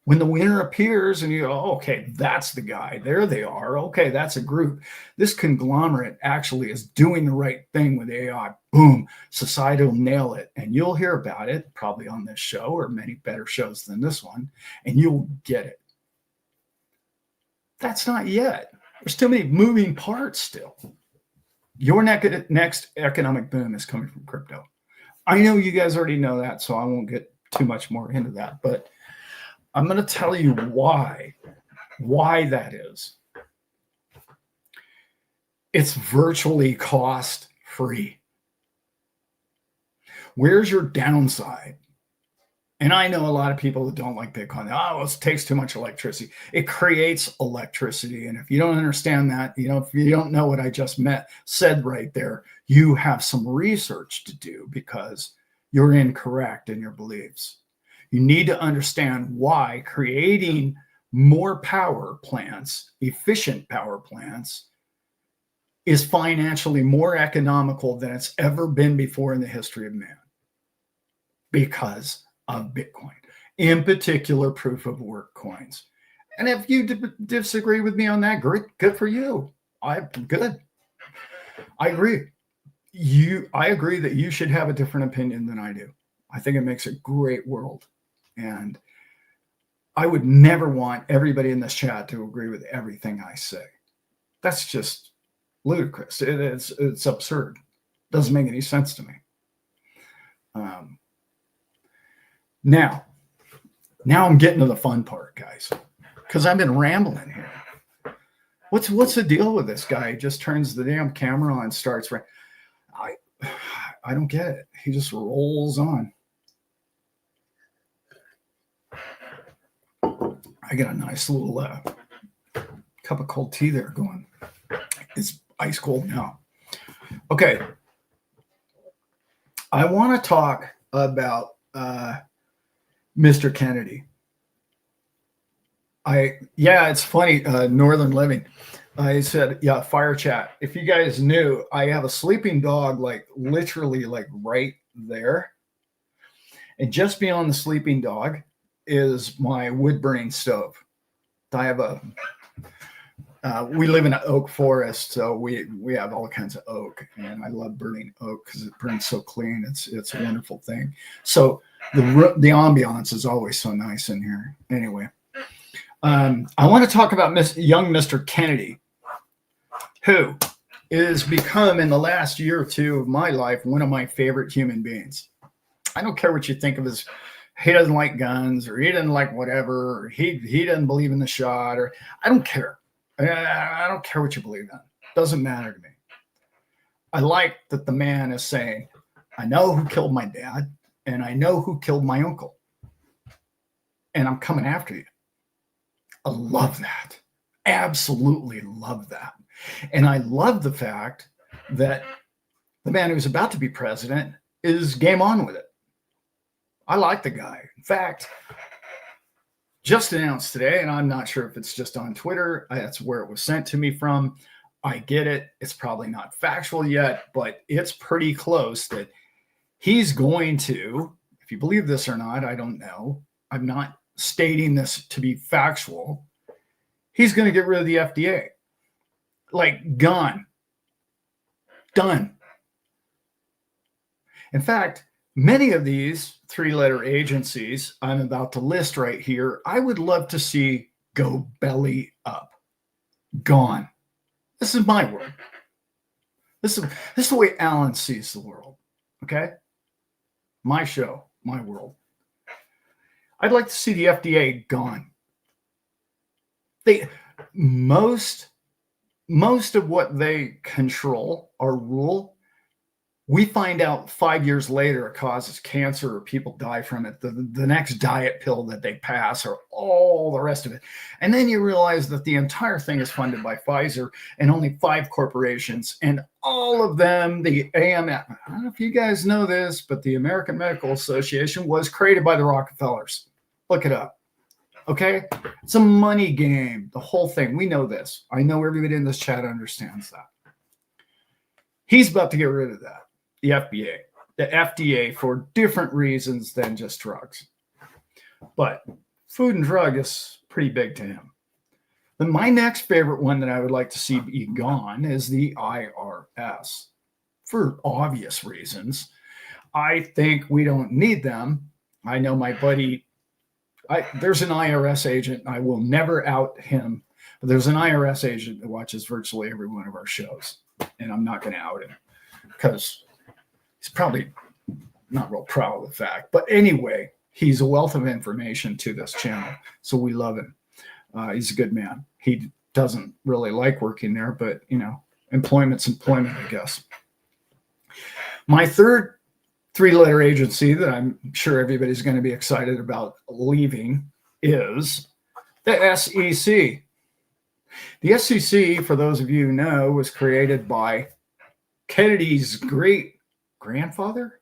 [SPEAKER 1] When the winner appears and you go, oh, okay, that's the guy. There they are. Okay, that's a group. This conglomerate actually is doing the right thing with AI. Boom, society will nail it. And you'll hear about it probably on this show or many better shows than this one, and you'll get it. That's not yet. There's too many moving parts still. Your next economic boom is coming from crypto. I know you guys already know that, so I won't get too much more into that, but I'm going to tell you why that is. It's virtually cost-free. Where's your downside? And I know a lot of people that don't like Bitcoin. Oh, well, it takes too much electricity. It creates electricity. And if you don't understand that, if you don't know what I just said right there, you have some research to do because you're incorrect in your beliefs. You need to understand why creating more power plants, efficient power plants, is financially more economical than it's ever been before in the history of man. Because of Bitcoin, in particular, proof of work coins. And if you disagree with me on that, great, good for you. I agree. I agree that you should have a different opinion than I do. I think it makes a great world. And I would never want everybody in this chat to agree with everything I say. That's just ludicrous. It's absurd. Doesn't make any sense to me. Now I'm getting to the fun part, guys, because I've been rambling here. What's the deal with this guy? He just turns the damn camera on and starts. I don't get it. He just rolls on. I got a nice little cup of cold tea there going. It's ice cold now. Okay. I want to talk about Mr. Kennedy. It's funny, Northern Living. I said, yeah, fire chat. If you guys knew, I have a sleeping dog, like literally like right there. And just beyond the sleeping dog is my wood burning stove. I have we live in an oak forest, so we have all kinds of oak, and I love burning oak because it burns so clean. It's a wonderful thing. So the ambiance is always so nice in here. Anyway, I want to talk about young Mr. Kennedy, who is become in the last year or two of my life one of my favorite human beings. I don't care what you think of his. He doesn't like guns, or he doesn't like whatever, or he doesn't believe in the shot, or I don't care. I don't care what you believe in. It doesn't matter to me. I like that the man is saying, I know who killed my dad, and I know who killed my uncle, and I'm coming after you. I love that. Absolutely love that. And I love the fact that The man who's about to be president is game on with it. I like the guy. In fact, just announced today, and I'm not sure if it's just on Twitter. That's where it was sent to me from. I get it. It's probably not factual yet, but it's pretty close that he's going to, if you believe this or not, I don't know. I'm not stating this to be factual. He's going to get rid of the FDA. Like, gone. Done. In fact, many of these three-letter agencies I'm about to list right here, I would love to see go belly up. Gone. This is my world. This is the way Allan sees the world. Okay? My show, my world. I'd like to see the FDA gone. Most of what they control or rule, we find out 5 years later it causes cancer or people die from it. The next diet pill that they pass or all the rest of it. And then you realize that the entire thing is funded by Pfizer and only 5 corporations, and all of them, the AMF, I don't know if you guys know this, but the American Medical Association was created by the Rockefellers. Look it up. Okay? It's a money game, the whole thing. We know this. I know everybody in this chat understands that. He's about to get rid of that. The FDA for different reasons than just drugs. But food and drug is pretty big to him. Then my next favorite one that I would like to see be gone is the IRS. For obvious reasons. I think we don't need them. I know my buddy, there's an IRS agent. I will never out him. But there's an IRS agent that watches virtually every one of our shows. And I'm not going to out him because he's probably not real proud of the fact. But anyway, he's a wealth of information to this channel. So we love him. He's a good man. He doesn't really like working there, but, you know, employment's employment, I guess. My third three-letter agency that I'm sure everybody's going to be excited about leaving is the SEC. The SEC, for those of you who know, was created by Kennedy's great-grandfather?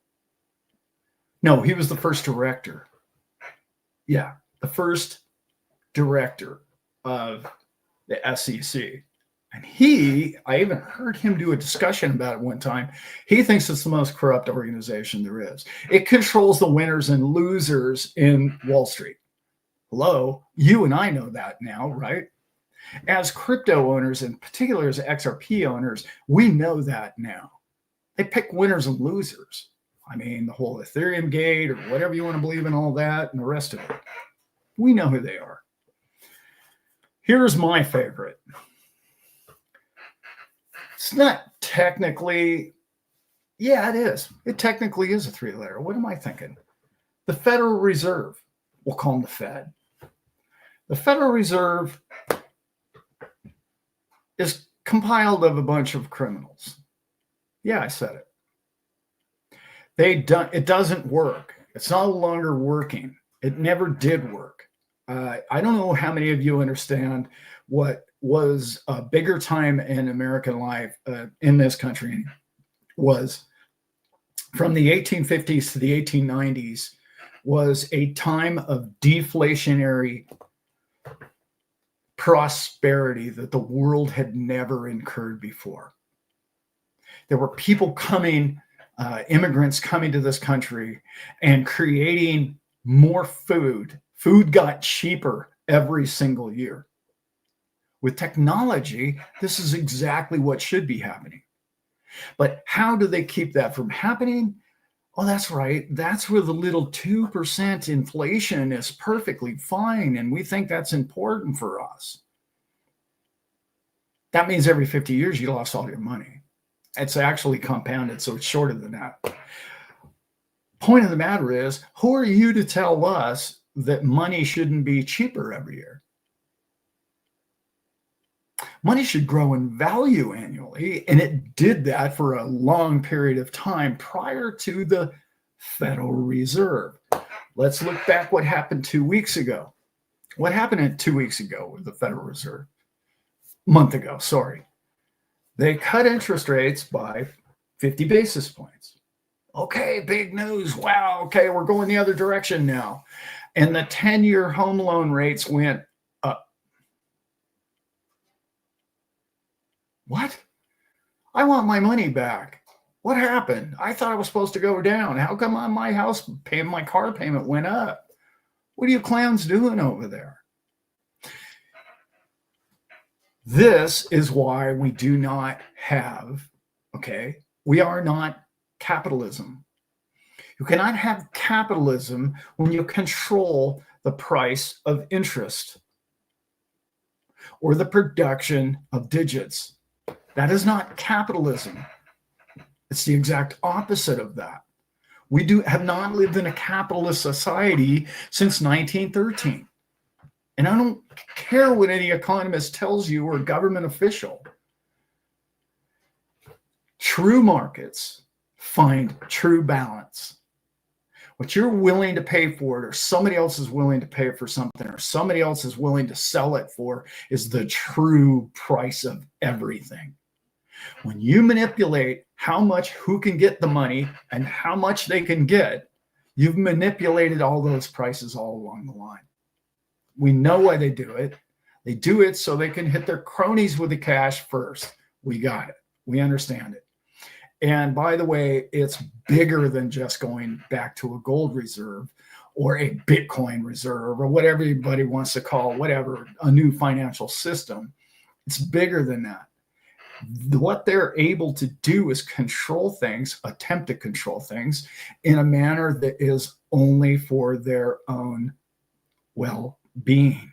[SPEAKER 1] No, he was the first director. Yeah, the first director of the SEC. And I even heard him do a discussion about it one time. He thinks it's the most corrupt organization there is. It controls the winners and losers in Wall Street. Hello, you and I know that now, right? As crypto owners, in particular as XRP owners, we know that now. They pick winners and losers. I mean, the whole Ethereum gate or whatever you want to believe in, all that and the rest of it. We know who they are. Here's my favorite. It's not technically, yeah, it is. It technically is a three-letter. What am I thinking? The Federal Reserve. We'll call them the Fed. The Federal Reserve is compiled of a bunch of criminals. Yeah, I said it. It doesn't work. It's no longer working. It never did work. I don't know how many of you understand what was a bigger time in American life in this country was from the 1850s to the 1890s was a time of deflationary prosperity that the world had never incurred before. There were people coming, immigrants coming to this country and creating more food. Food got cheaper every single year. With technology, this is exactly what should be happening. But how do they keep that from happening? Oh, that's right. That's where the little 2% inflation is perfectly fine. And we think that's important for us. That means every 50 years, you lost all your money. It's actually compounded, so it's shorter than that. Point of the matter is, who are you to tell us that money shouldn't be cheaper every year? Money should grow in value annually, and it did that for a long period of time prior to the Federal Reserve. Let's look back what happened 2 weeks ago. What happened 2 weeks ago with the Federal Reserve? Month ago, sorry. They cut interest rates by 50 basis points. Okay, big news. Wow. Okay, we're going the other direction now. And the 10-year home loan rates went up. What? I want my money back. What happened? I thought it was supposed to go down. How come on my house payment, my car payment went up? What are you clowns doing over there? This is why we do not have, okay, we are not capitalism. You cannot have capitalism when you control the price of interest or the production of digits. That is not capitalism. It's the exact opposite of that. We have not lived in a capitalist society since 1913. And I don't care what any economist tells you or government official. True markets find true balance. What you're willing to pay for it, or somebody else is willing to pay for something, or somebody else is willing to sell it for, is the true price of everything. When you manipulate how much who can get the money and how much they can get, you've manipulated all those prices all along the line. We know why they do it. They do it so they can hit their cronies with the cash first. We got it. We understand it. And by the way, it's bigger than just going back to a gold reserve or a Bitcoin reserve or whatever everybody wants to call whatever, a new financial system. It's bigger than that. What they're able to do is control things, attempt to control things in a manner that is only for their own well-being.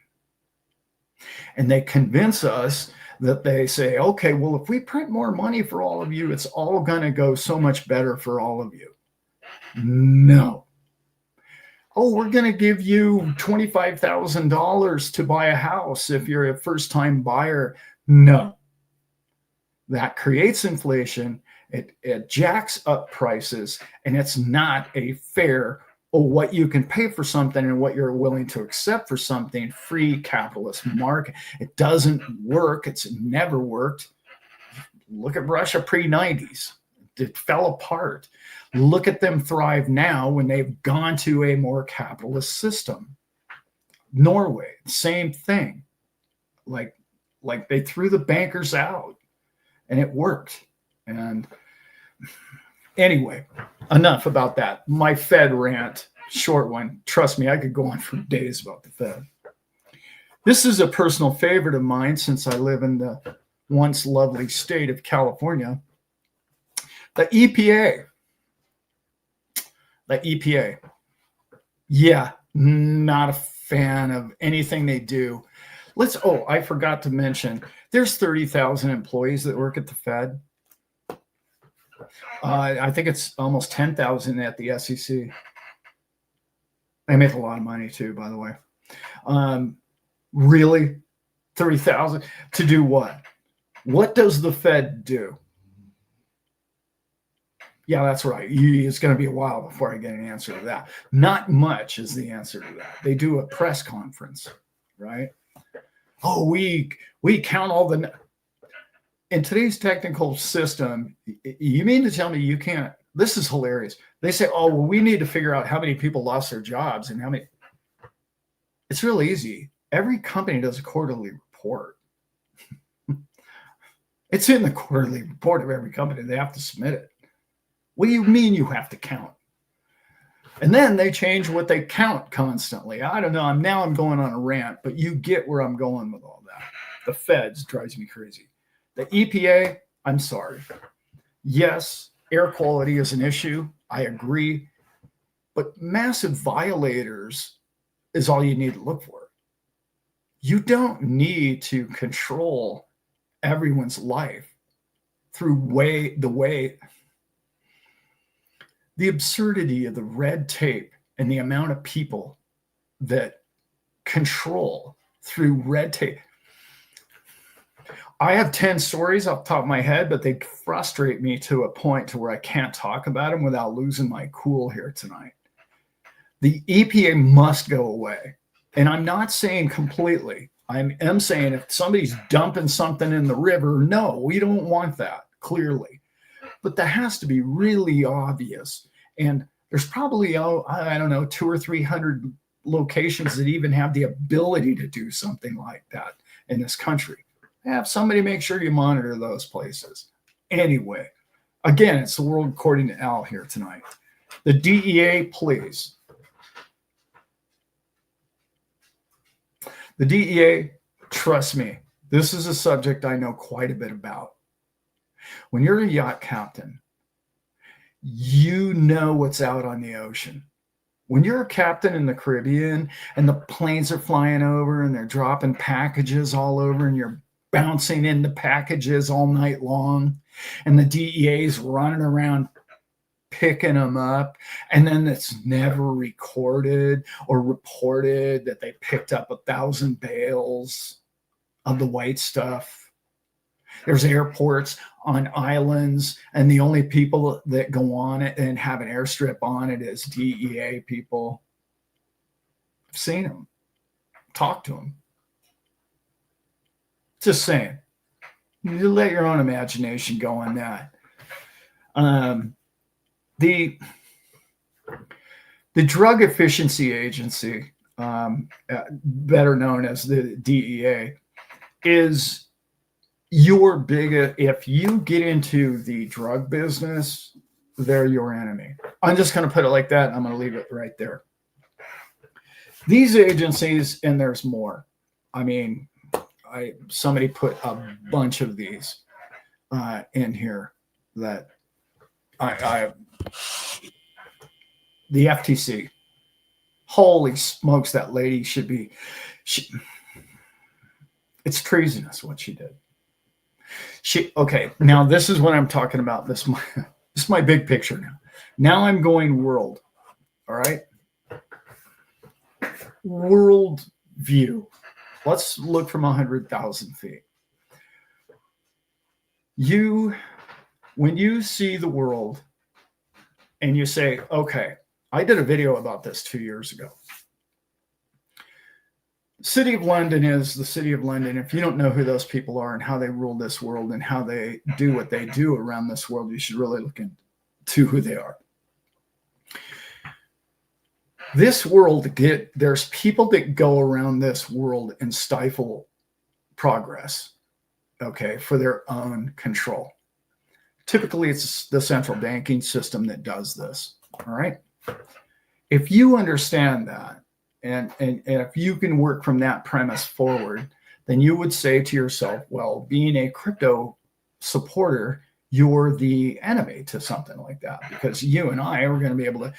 [SPEAKER 1] And they convince us that they say, okay, well, if we print more money for all of you, it's all going to go so much better for all of you. No. Oh, we're going to give you $25,000 to buy a house if you're a first-time buyer. No. That creates inflation. It jacks up prices, and it's not a fair what you can pay for something and what you're willing to accept for something free capitalist market. It doesn't work. It's never worked. Look at Russia pre-90s. It fell apart. Look at them thrive now when they've gone to a more capitalist system. Norway, same thing. Like they threw the bankers out and it worked. And anyway, enough about that. My Fed rant, short one. Trust me, I could go on for days about the Fed. This is a personal favorite of mine since I live in the once lovely state of California. The EPA. The EPA. Yeah, not a fan of anything they do. I forgot to mention, there's 30,000 employees that work at the Fed. I think it's almost 10,000 at the SEC. They make a lot of money too, by the way. Really? 30,000 to do what? What does the Fed do? Yeah, that's right. It's going to be a while before I get an answer to that. Not much is the answer to that. They do a press conference, right? Oh, we count all the... In today's technical system, you mean to tell me you can't? This is hilarious. They say, oh, well, we need to figure out how many people lost their jobs and how many. It's real easy. Every company does a quarterly report. It's in the quarterly report of every company. They have to submit it. What do you mean you have to count? And then they change what they count constantly. I don't know. I'm going on a rant, but you get where I'm going with all that. The Feds drives me crazy. The EPA, I'm sorry. Yes, air quality is an issue. I agree. But massive violators is all you need to look for. You don't need to control everyone's life through the absurdity of the red tape and the amount of people that control through red tape. I have 10 stories off the top of my head, but they frustrate me to a point to where I can't talk about them without losing my cool here tonight. The EPA must go away. And I'm not saying completely. I am saying if somebody's dumping something in the river, no, we don't want that, clearly. but that has to be really obvious. And there's probably, I don't know, 200 or 300 locations that even have the ability to do something like that in this country. Have somebody make sure you monitor those places. Anyway, again, it's the world according to Al here tonight. The DEA, please. The DEA, trust me, this is a subject I know quite a bit about. When you're a yacht captain, you know what's out on the ocean. When you're a captain in the Caribbean and the planes are flying over and they're dropping packages all over and you're bouncing into packages all night long and the DEA's running around picking them up, and then it's never recorded or reported that they picked up 1,000 bales of the white stuff. There's airports on islands, and the only people that go on it and have an airstrip on it is DEA people. I've seen them, talked to them. Just saying, you let your own imagination go on that. The Drug Efficiency Agency, better known as the DEA, is your biggest. If you get into the drug business, they're your enemy. I'm just going to put it like that. I'm going to leave it right there. These agencies, and there's more. I mean, somebody put a bunch of these in here that the FTC. Holy smokes, that lady should be. It's treasonous what she did. Okay, now this is what I'm talking about. This is my big picture now. Now I'm going world. All right. World view. Let's look from 100,000 feet. When you see the world and you say, okay, I did a video about this 2 years ago. City of London is the City of London. If you don't know who those people are and how they rule this world and how they do what they do around this world, you should really look into who they are. This world, there's people that go around this world and stifle progress, okay, for their own control. Typically, it's the central banking system that does this, all right? If you understand that, and if you can work from that premise forward, then you would say to yourself, well, being a crypto supporter, you're the enemy to something like that, because you and I are going to be able to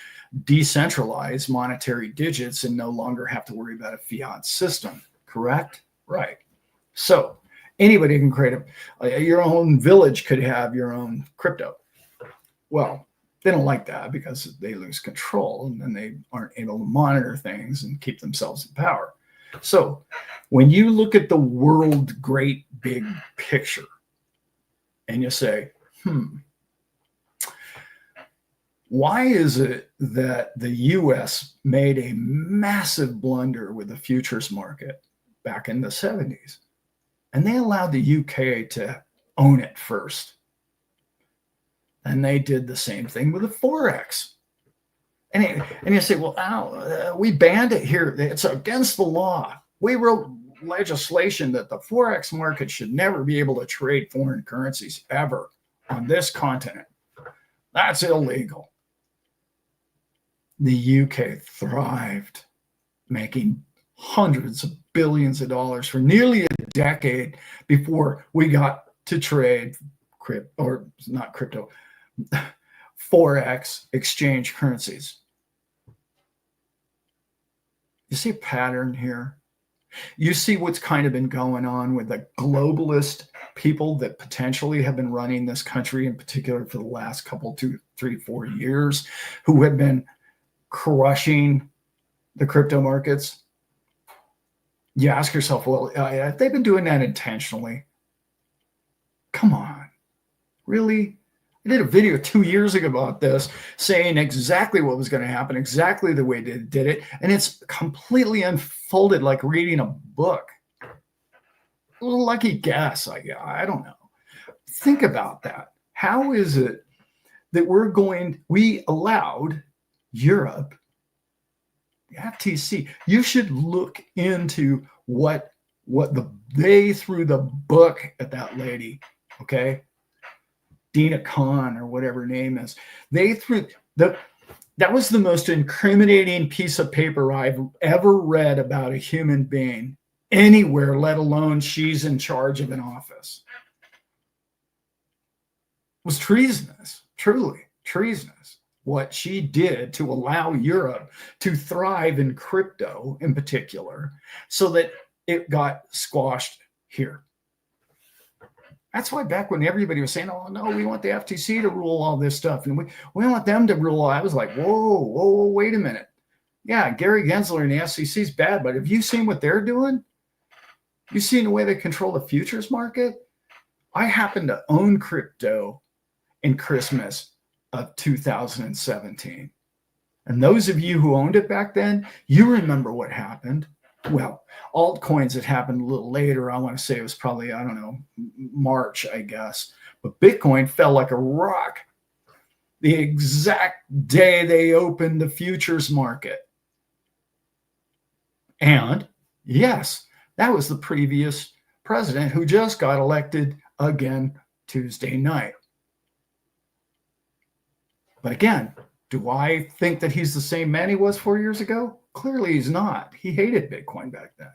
[SPEAKER 1] decentralize monetary digits and no longer have to worry about a fiat system, correct? Right. So anybody can create your own village could have your own crypto. Well, they don't like that because they lose control and then they aren't able to monitor things and keep themselves in power. So when you look at the world great big picture and you say, why is it that the US made a massive blunder with the futures market back in the 70s? And they allowed the UK to own it first. And they did the same thing with the Forex. And you say, well, Al, we banned it here. It's against the law. We wrote legislation that the Forex market should never be able to trade foreign currencies ever on this continent. That's illegal. The UK thrived, making hundreds of billions of dollars for nearly a decade before we got to trade Forex exchange currencies. You see a pattern here? You see what's kind of been going on with the globalist people that potentially have been running this country, in particular for the last couple, 2, 3, 4 years, who have been crushing the crypto markets. You ask yourself, well, have they been doing that intentionally? Come on, really? I did a video 2 years ago about this, saying exactly what was going to happen, exactly the way they did it, and it's completely unfolded like reading a book. A little lucky guess, I don't know. Think about that. How is it that we allowed Europe, the FTC. You should look into what they threw the book at that lady, okay? Dina Khan or whatever her name is. They threw that was the most incriminating piece of paper I've ever read about a human being anywhere, let alone she's in charge of an office. It was treasonous, truly treasonous, what she did to allow Europe to thrive in crypto in particular, so that it got squashed here. That's why back when everybody was saying, oh, no, we want the FTC to rule all this stuff, and we want them to rule all, I was like, whoa, wait a minute. Yeah, Gary Gensler and the SEC is bad, but have you seen what they're doing? You seen the way they control the futures market? I happen to own crypto in Christmas of 2017. And those of you who owned it back then, you remember what happened. Well, altcoins had happened a little later. I want to say it was probably, I don't know, March, I guess. But Bitcoin fell like a rock the exact day they opened the futures market. And yes, that was the previous president who just got elected again Tuesday night. But again, do I think that he's the same man he was 4 years ago? Clearly he's not. He hated Bitcoin back then.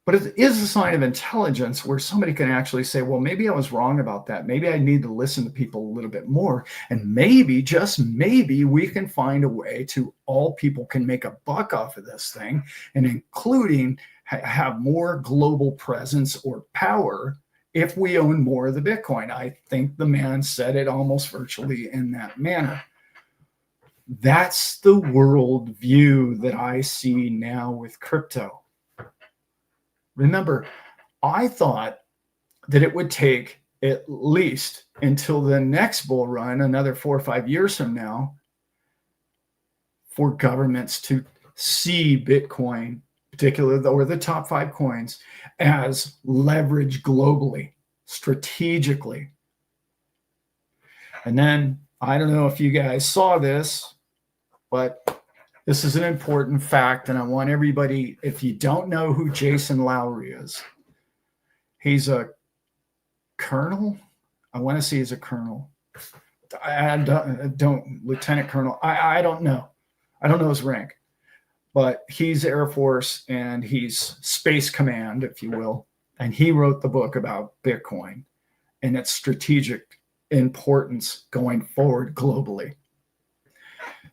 [SPEAKER 1] But it is a sign of intelligence where somebody can actually say, well, maybe I was wrong about that. Maybe I need to listen to people a little bit more. And maybe, just maybe, we can find a way to all people can make a buck off of this thing, and including have more global presence or power if we own more of the Bitcoin. I think the man said it almost virtually in that manner. That's the world view that I see now with crypto. Remember, I thought that it would take at least until the next bull run, another 4 or 5 years from now, for governments to see Bitcoin, particularly or the top 5 coins, as leverage globally, strategically. And then, I don't know if you guys saw this, but this is an important fact, and I want everybody, if you don't know who Jason Lowry is, he's a colonel. I want to say he's a colonel. I don't lieutenant colonel. I don't know. I don't know his rank, but he's Air Force and he's Space Command, if you will. And he wrote the book about Bitcoin and its strategic importance going forward globally.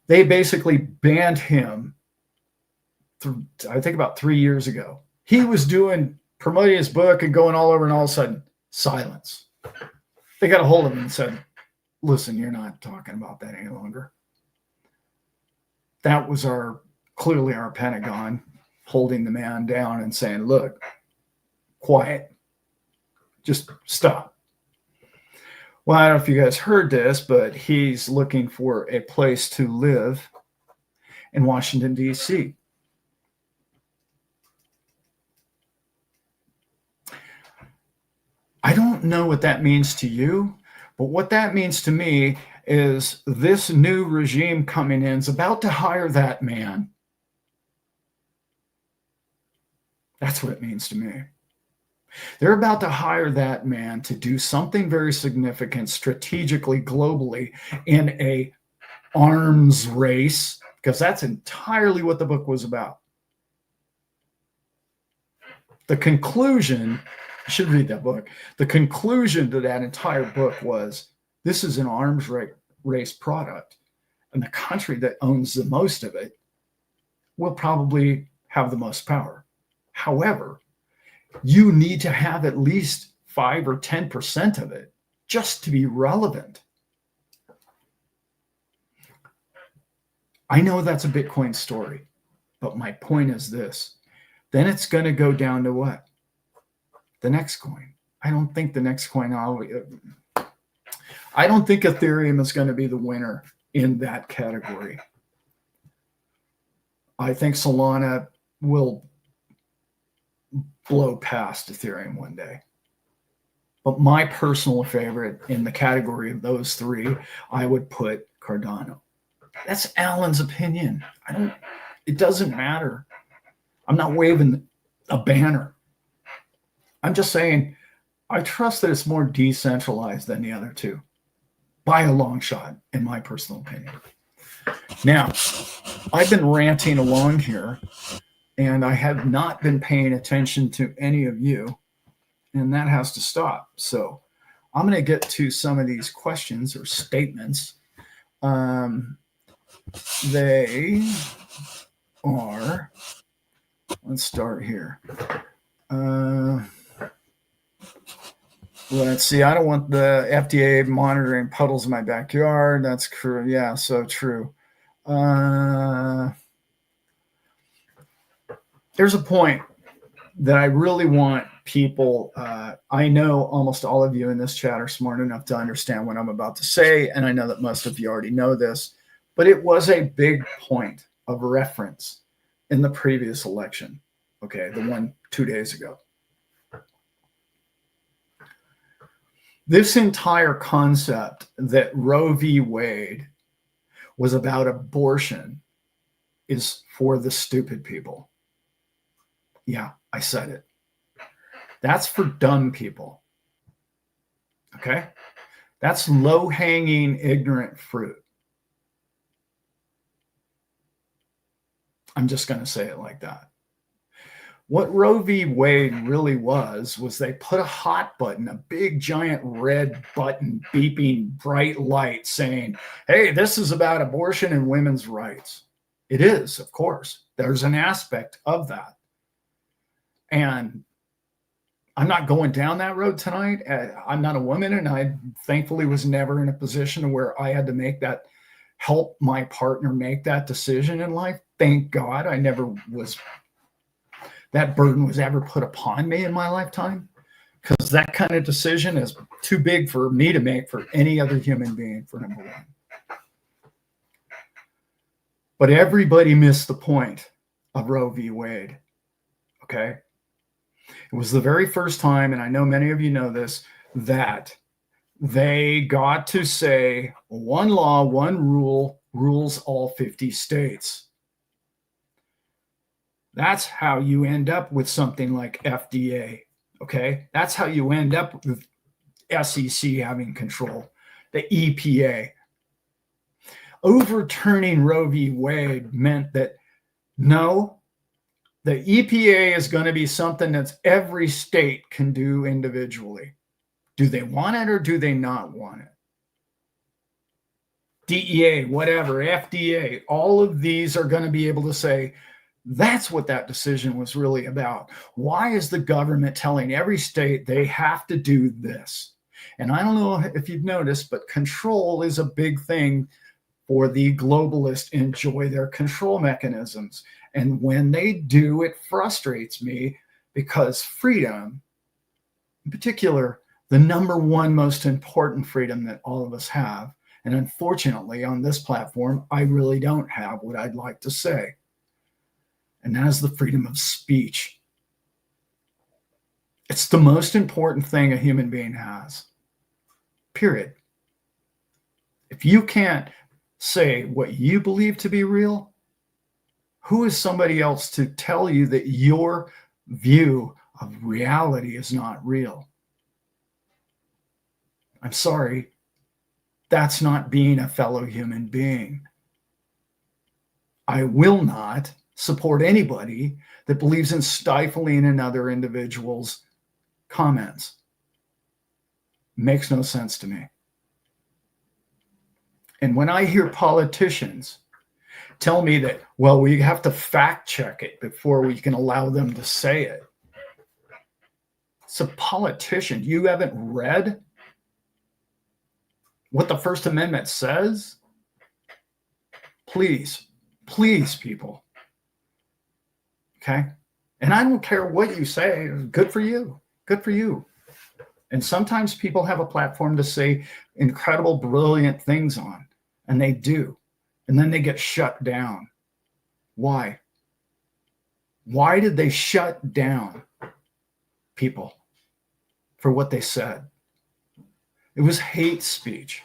[SPEAKER 1] They basically banned him, I think about 3 years ago. He was promoting his book and going all over, and all of a sudden, silence. They got a hold of him and said, listen, you're not talking about that any longer. That was clearly our Pentagon holding the man down and saying, look, quiet, just stop. Well, I don't know if you guys heard this, but he's looking for a place to live in Washington, D.C. I don't know what that means to you, but what that means to me is this new regime coming in is about to hire that man. That's what it means to me. They're about to hire that man to do something very significant strategically, globally, in a arms race, because that's entirely what the book was about. The conclusion, I should read that book. The conclusion to that entire book was, this is an arms race product, and the country that owns the most of it will probably have the most power. However, you need to have at least 5 or 10% of it just to be relevant. I know that's a Bitcoin story, but my point is this. Then it's going to go down to what? The next coin. I don't think the next coin, I don't think Ethereum is going to be the winner in that category. I think Solana will blow past Ethereum one day. But my personal favorite in the category of those three, I would put Cardano. That's Allan's opinion. It doesn't matter. I'm not waving a banner. I'm just saying I trust that it's more decentralized than the other two by a long shot, in my personal opinion. Now, I've been ranting along here, and I have not been paying attention to any of you, and that has to stop. So I'm going to get to some of these questions or statements. They are, let's start here. Let's see. I don't want the FDA monitoring puddles in my backyard. That's true. Yeah, so true. There's a point that I really want people. I know almost all of you in this chat are smart enough to understand what I'm about to say, and I know that most of you already know this, but it was a big point of reference in the previous election. Okay, the one 2 days ago. This entire concept that Roe v. Wade was about abortion is for the stupid people. Yeah, I said it. That's for dumb people. Okay? That's low-hanging, ignorant fruit. I'm just going to say it like that. What Roe v. Wade really was they put a hot button, a big giant red button, beeping bright light saying, hey, this is about abortion and women's rights. It is, of course. There's an aspect of that. And I'm not going down that road tonight. I'm not a woman, and I thankfully was never in a position where I had to help my partner make that decision in life. Thank God I never was. That burden was ever put upon me in my lifetime, because that kind of decision is too big for me to make for any other human being, for number one. But everybody missed the point of Roe v. Wade, okay? It was the very first time, and I know many of you know this, that they got to say one law, one rule rules all 50 states. That's how you end up with something like FDA, okay? That's how you end up with SEC having control, the EPA. Overturning Roe v. Wade meant that, no, the EPA is going to be something that every state can do individually. Do they want it or do they not want it? DEA, whatever, FDA, all of these are going to be able to say, that's what that decision was really about. Why is the government telling every state they have to do this? And I don't know if you've noticed, but control is a big thing for the globalists. Enjoy their control mechanisms. And when they do, it frustrates me, because freedom, in particular, the number one most important freedom that all of us have, and unfortunately on this platform, I really don't have what I'd like to say. And that is the freedom of speech. It's the most important thing a human being has, period. If you can't say what you believe to be real, who is somebody else to tell you that your view of reality is not real? I'm sorry, that's not being a fellow human being. I will not support anybody that believes in stifling another individual's comments. Makes no sense to me. And when I hear politicians tell me that, well, we have to fact check it before we can allow them to say it. It's a politician. You haven't read what the First Amendment says? Please, please, people. Okay? And I don't care what you say. Good for you. Good for you. And sometimes people have a platform to say incredible, brilliant things on, and they do. And then they get shut down. Why? Why did they shut down people for what they said? It was hate speech.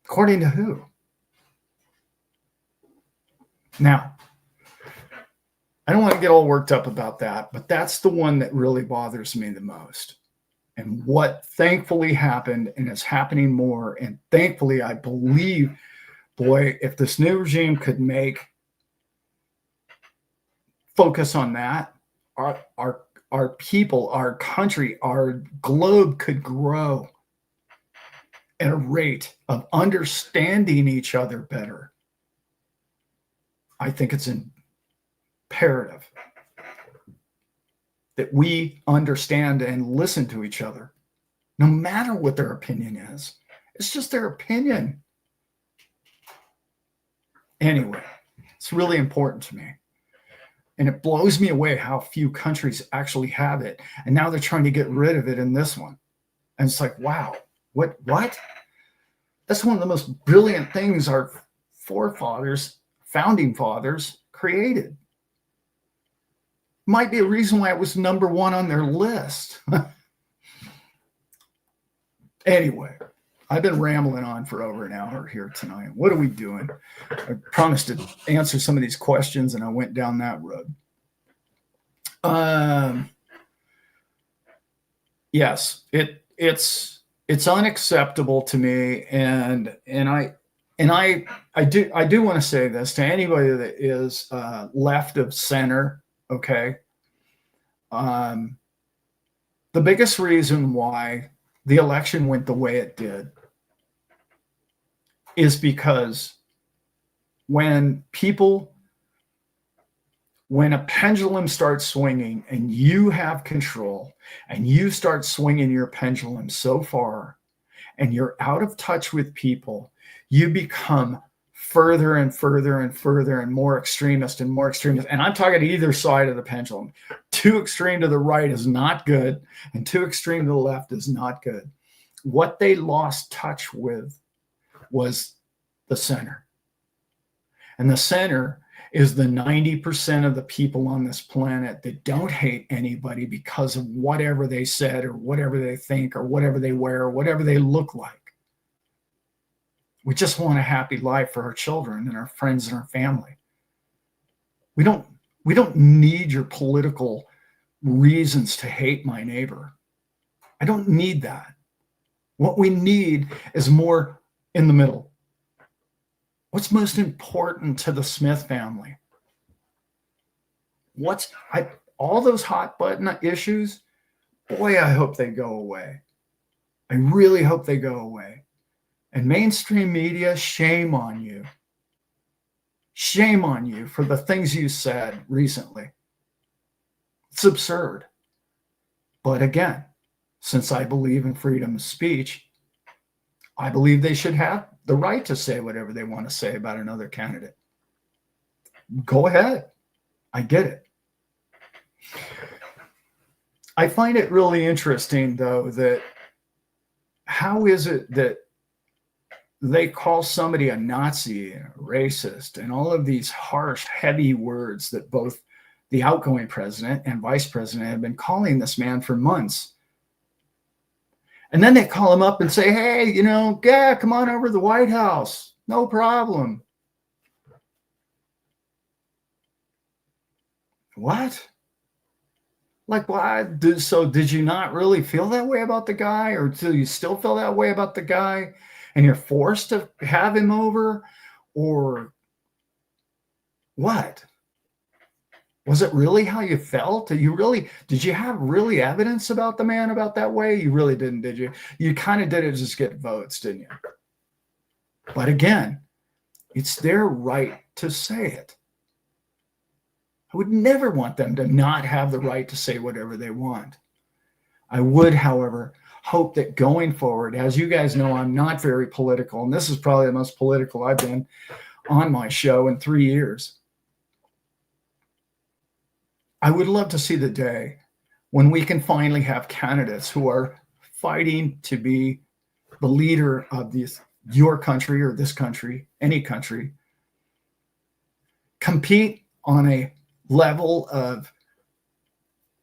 [SPEAKER 1] According to who? Now, I don't want to get all worked up about that, but that's the one that really bothers me the most. And what thankfully happened, and is happening more, and thankfully I believe, boy, if this new regime could focus on that, our people, our country, our globe could grow at a rate of understanding each other better. I think it's imperative that we understand and listen to each other, no matter what their opinion is. It's just their opinion. Anyway, it's really important to me. And it blows me away how few countries actually have it. And now they're trying to get rid of it in this one. And it's like, wow, what? That's one of the most brilliant things our forefathers, founding fathers, created. Might be a reason why it was number one on their list. Anyway, I've been rambling on for over an hour here tonight. What are we doing? I promised to answer some of these questions, and I went down that road. Yes, it's unacceptable to me, and I do want to say this to anybody that is left of center. Okay. The biggest reason why the election went the way it did is because when a pendulum starts swinging and you have control and you start swinging your pendulum so far and you're out of touch with people, you become further and further and further and more extremist and more extremist. And I'm talking either side of the pendulum. Too extreme to the right is not good, and too extreme to the left is not good. What they lost touch with was the center. And the center is the 90% of the people on this planet that don't hate anybody because of whatever they said or whatever they think or whatever they wear or whatever they look like. We just want a happy life for our children and our friends and our family. We don't need your political reasons to hate my neighbor. I don't need that. What we need is more in the middle. What's most important to the Smith family? All those hot button issues? Boy, I hope they go away. I really hope they go away. And mainstream media, shame on you. Shame on you for the things you said recently. It's absurd. But again, since I believe in freedom of speech, I believe they should have the right to say whatever they want to say about another candidate. Go ahead. I get it. I find it really interesting, though, that how is it that they call somebody a Nazi and a racist and all of these harsh, heavy words that both the outgoing president and vice president have been calling this man for months. And then they call him up and say, hey, yeah, come on over to the White House. No problem. What? Like, why? So did you not really feel that way about the guy? Or do you still feel that way about the guy? And you're forced to have him over? Or what? Was it really how you felt? Did you have really evidence about the man about that way? You really didn't, did you? You kind of did it just get votes, didn't you? But again, it's their right to say it. I would never want them to not have the right to say whatever they want. I would, however, hope that going forward, as you guys know, I'm not very political, and this is probably the most political I've been on my show in 3 years. I would love to see the day when we can finally have candidates who are fighting to be the leader of your country or this country, any country, compete on a level of,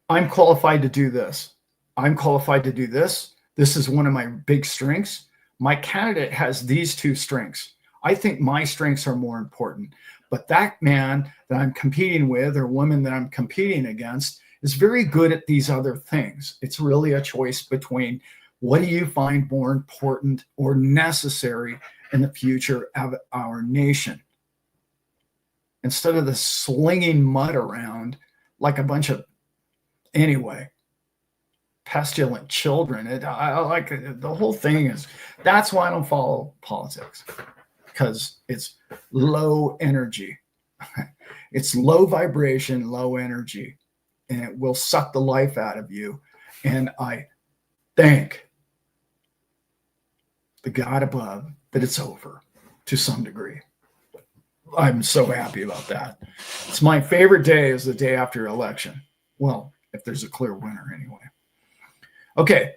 [SPEAKER 1] I'm qualified to do this. I'm qualified to do this. This is one of my big strengths. My candidate has these two strengths. I think my strengths are more important. But that man that I'm competing with or woman that I'm competing against is very good at these other things. It's really a choice between what do you find more important or necessary in the future of our nation? Instead of the slinging mud around like a bunch of, anyway, pestilent children. I like it. The whole thing is, that's why I don't follow politics, because it's low energy. It's low vibration, low energy, and it will suck the life out of you. And I thank the God above that it's over to some degree. I'm so happy about that. It's my favorite day is the day after election. Well, if there's a clear winner anyway. Okay.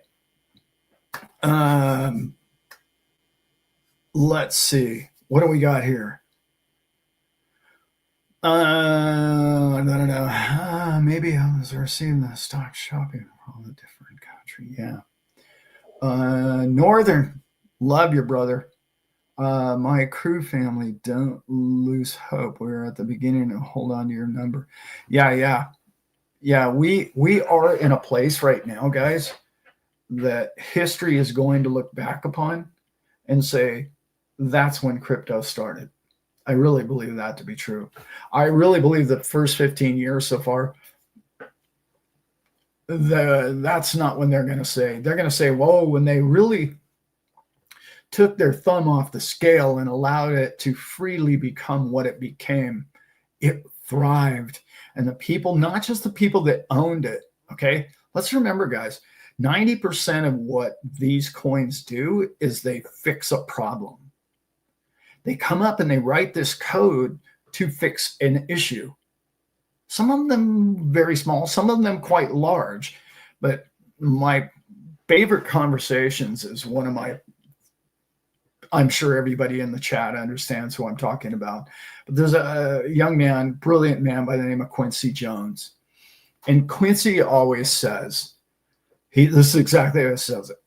[SPEAKER 1] Let's see. What do we got here? I don't know. Maybe I was receiving the stock shopping from a different country. Yeah. Northern, love your brother. My crew family, don't lose hope. We're at the beginning and hold on to your number. Yeah. We are in a place right now, guys, that history is going to look back upon and say, that's when crypto started. I really believe that to be true. I really believe the first 15 years so far, that's not when they're going to say. They're going to say, whoa, when they really took their thumb off the scale and allowed it to freely become what it became, it thrived. And the people, not just the people that owned it, okay? Let's remember, guys, 90% of what these coins do is they fix a problem. They come up and they write this code to fix an issue. Some of them very small, some of them quite large. But my favorite conversations is one of my, I'm sure everybody in the chat understands who I'm talking about. But there's a young man, brilliant man by the name of Quincy Jones. And Quincy always says, this is exactly how he says it.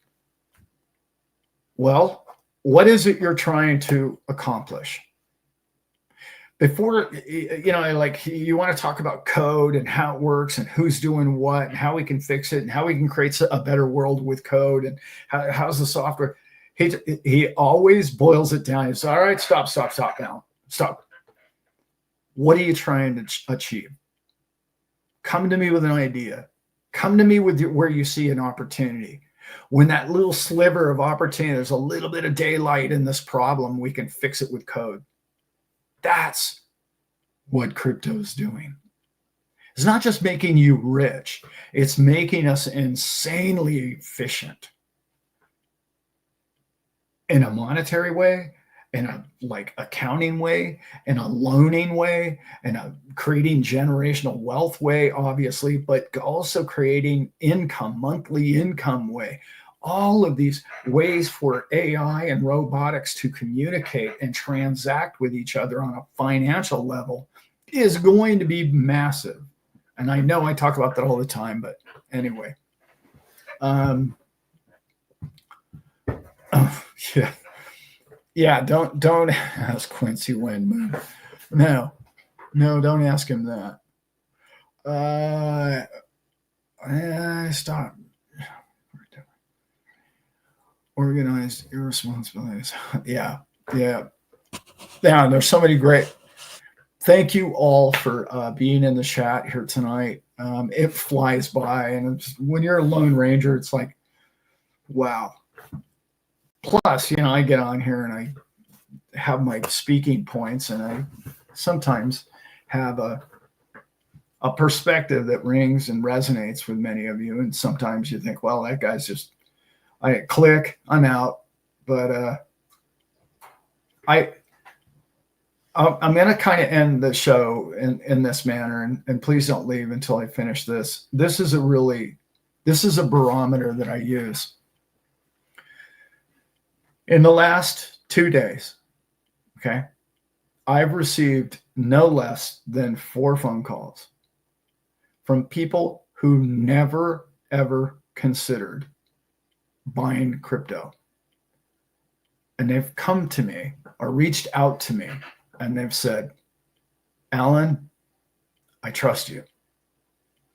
[SPEAKER 1] Well, what is it you're trying to accomplish? Before, like you want to talk about code and how it works and who's doing what and how we can fix it and how we can create a better world with code and how's the software. He always boils it down. He says, all right, stop now. Stop. What are you trying to achieve? Come to me with an idea. Come to me with where you see an opportunity. When that little sliver of opportunity, there's a little bit of daylight in this problem, we can fix it with code. That's what crypto is doing. It's not just making you rich. It's making us insanely efficient in a monetary way, in a like accounting way, in a loaning way, in a creating generational wealth way, obviously, but also creating income, monthly income way. All of these ways for AI and robotics to communicate and transact with each other on a financial level is going to be massive. And I know I talk about that all the time, but anyway. Yeah, don't ask Quincy when. No, don't ask him that. Stop. Organized irresponsibilities. Yeah. There's so many great. Thank you all for being in the chat here tonight. It flies by, and when you're a Lone Ranger, it's like, wow. Plus, I get on here and I have my speaking points, and I sometimes have a perspective that rings and resonates with many of you. And sometimes you think, well, that guy's just, I click, I'm out. But I'm going to kind of end the show in this manner, and please don't leave until I finish this. This is a barometer that I use. In the last 2 days, okay, I've received no less than 4 phone calls from people who never, ever considered buying crypto. And they've come to me or reached out to me and they've said, Allan, I trust you.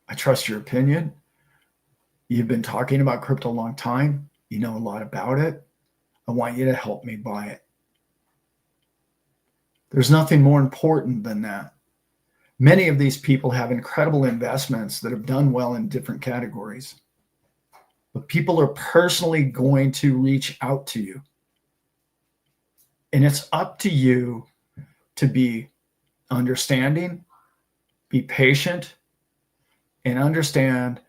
[SPEAKER 1] I trust your opinion. You've been talking about crypto a long time. You know a lot about it. I want you to help me buy it. There's nothing more important than that. Many of these people have incredible investments that have done well in different categories. But people are personally going to reach out to you. And it's up to you to be understanding, be patient, and understand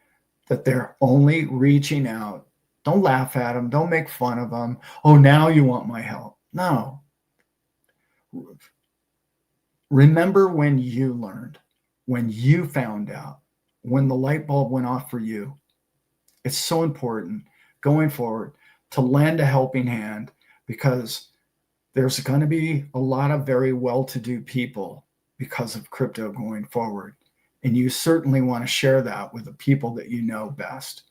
[SPEAKER 1] that they're only reaching out. Don't laugh at them. Don't make fun of them. Oh, now you want my help. No. Remember when you learned, when you found out, when the light bulb went off for you. It's so important going forward to lend a helping hand, because there's going to be a lot of very well-to-do people because of crypto going forward. And you certainly want to share that with the people that you know best.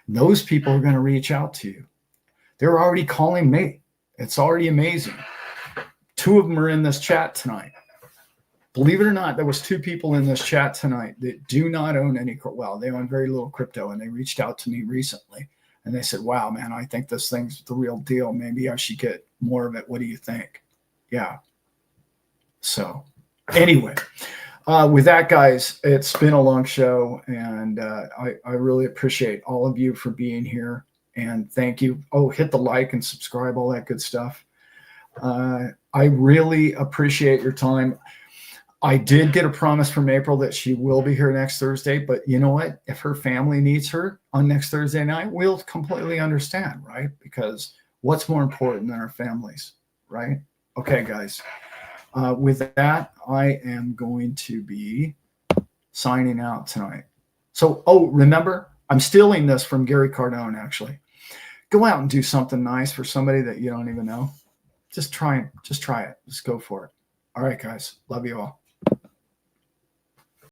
[SPEAKER 1] And those people are going to reach out to you. They're already calling me. It's already amazing. 2 of them are in this chat tonight. Believe it or not, there was 2 people in this chat tonight that do not own any, well, they own very little crypto, and they reached out to me recently. And they said, wow, man, I think this thing's the real deal. Maybe I should get more of it. What do you think? Yeah. So anyway, with that, guys, it's been a long show, and I really appreciate all of you for being here. And thank you. Oh, hit the like and subscribe, all that good stuff. I really appreciate your time. I did get a promise from April that she will be here next Thursday, but you know what? If her family needs her on next Thursday night, we'll completely understand, right? Because what's more important than our families, right? Okay, guys. With that, I am going to be signing out tonight. So, oh, remember, I'm stealing this from Gary Cardone, actually. Go out and do something nice for somebody that you don't even know. Just try it. Just go for it. All right, guys. Love you all.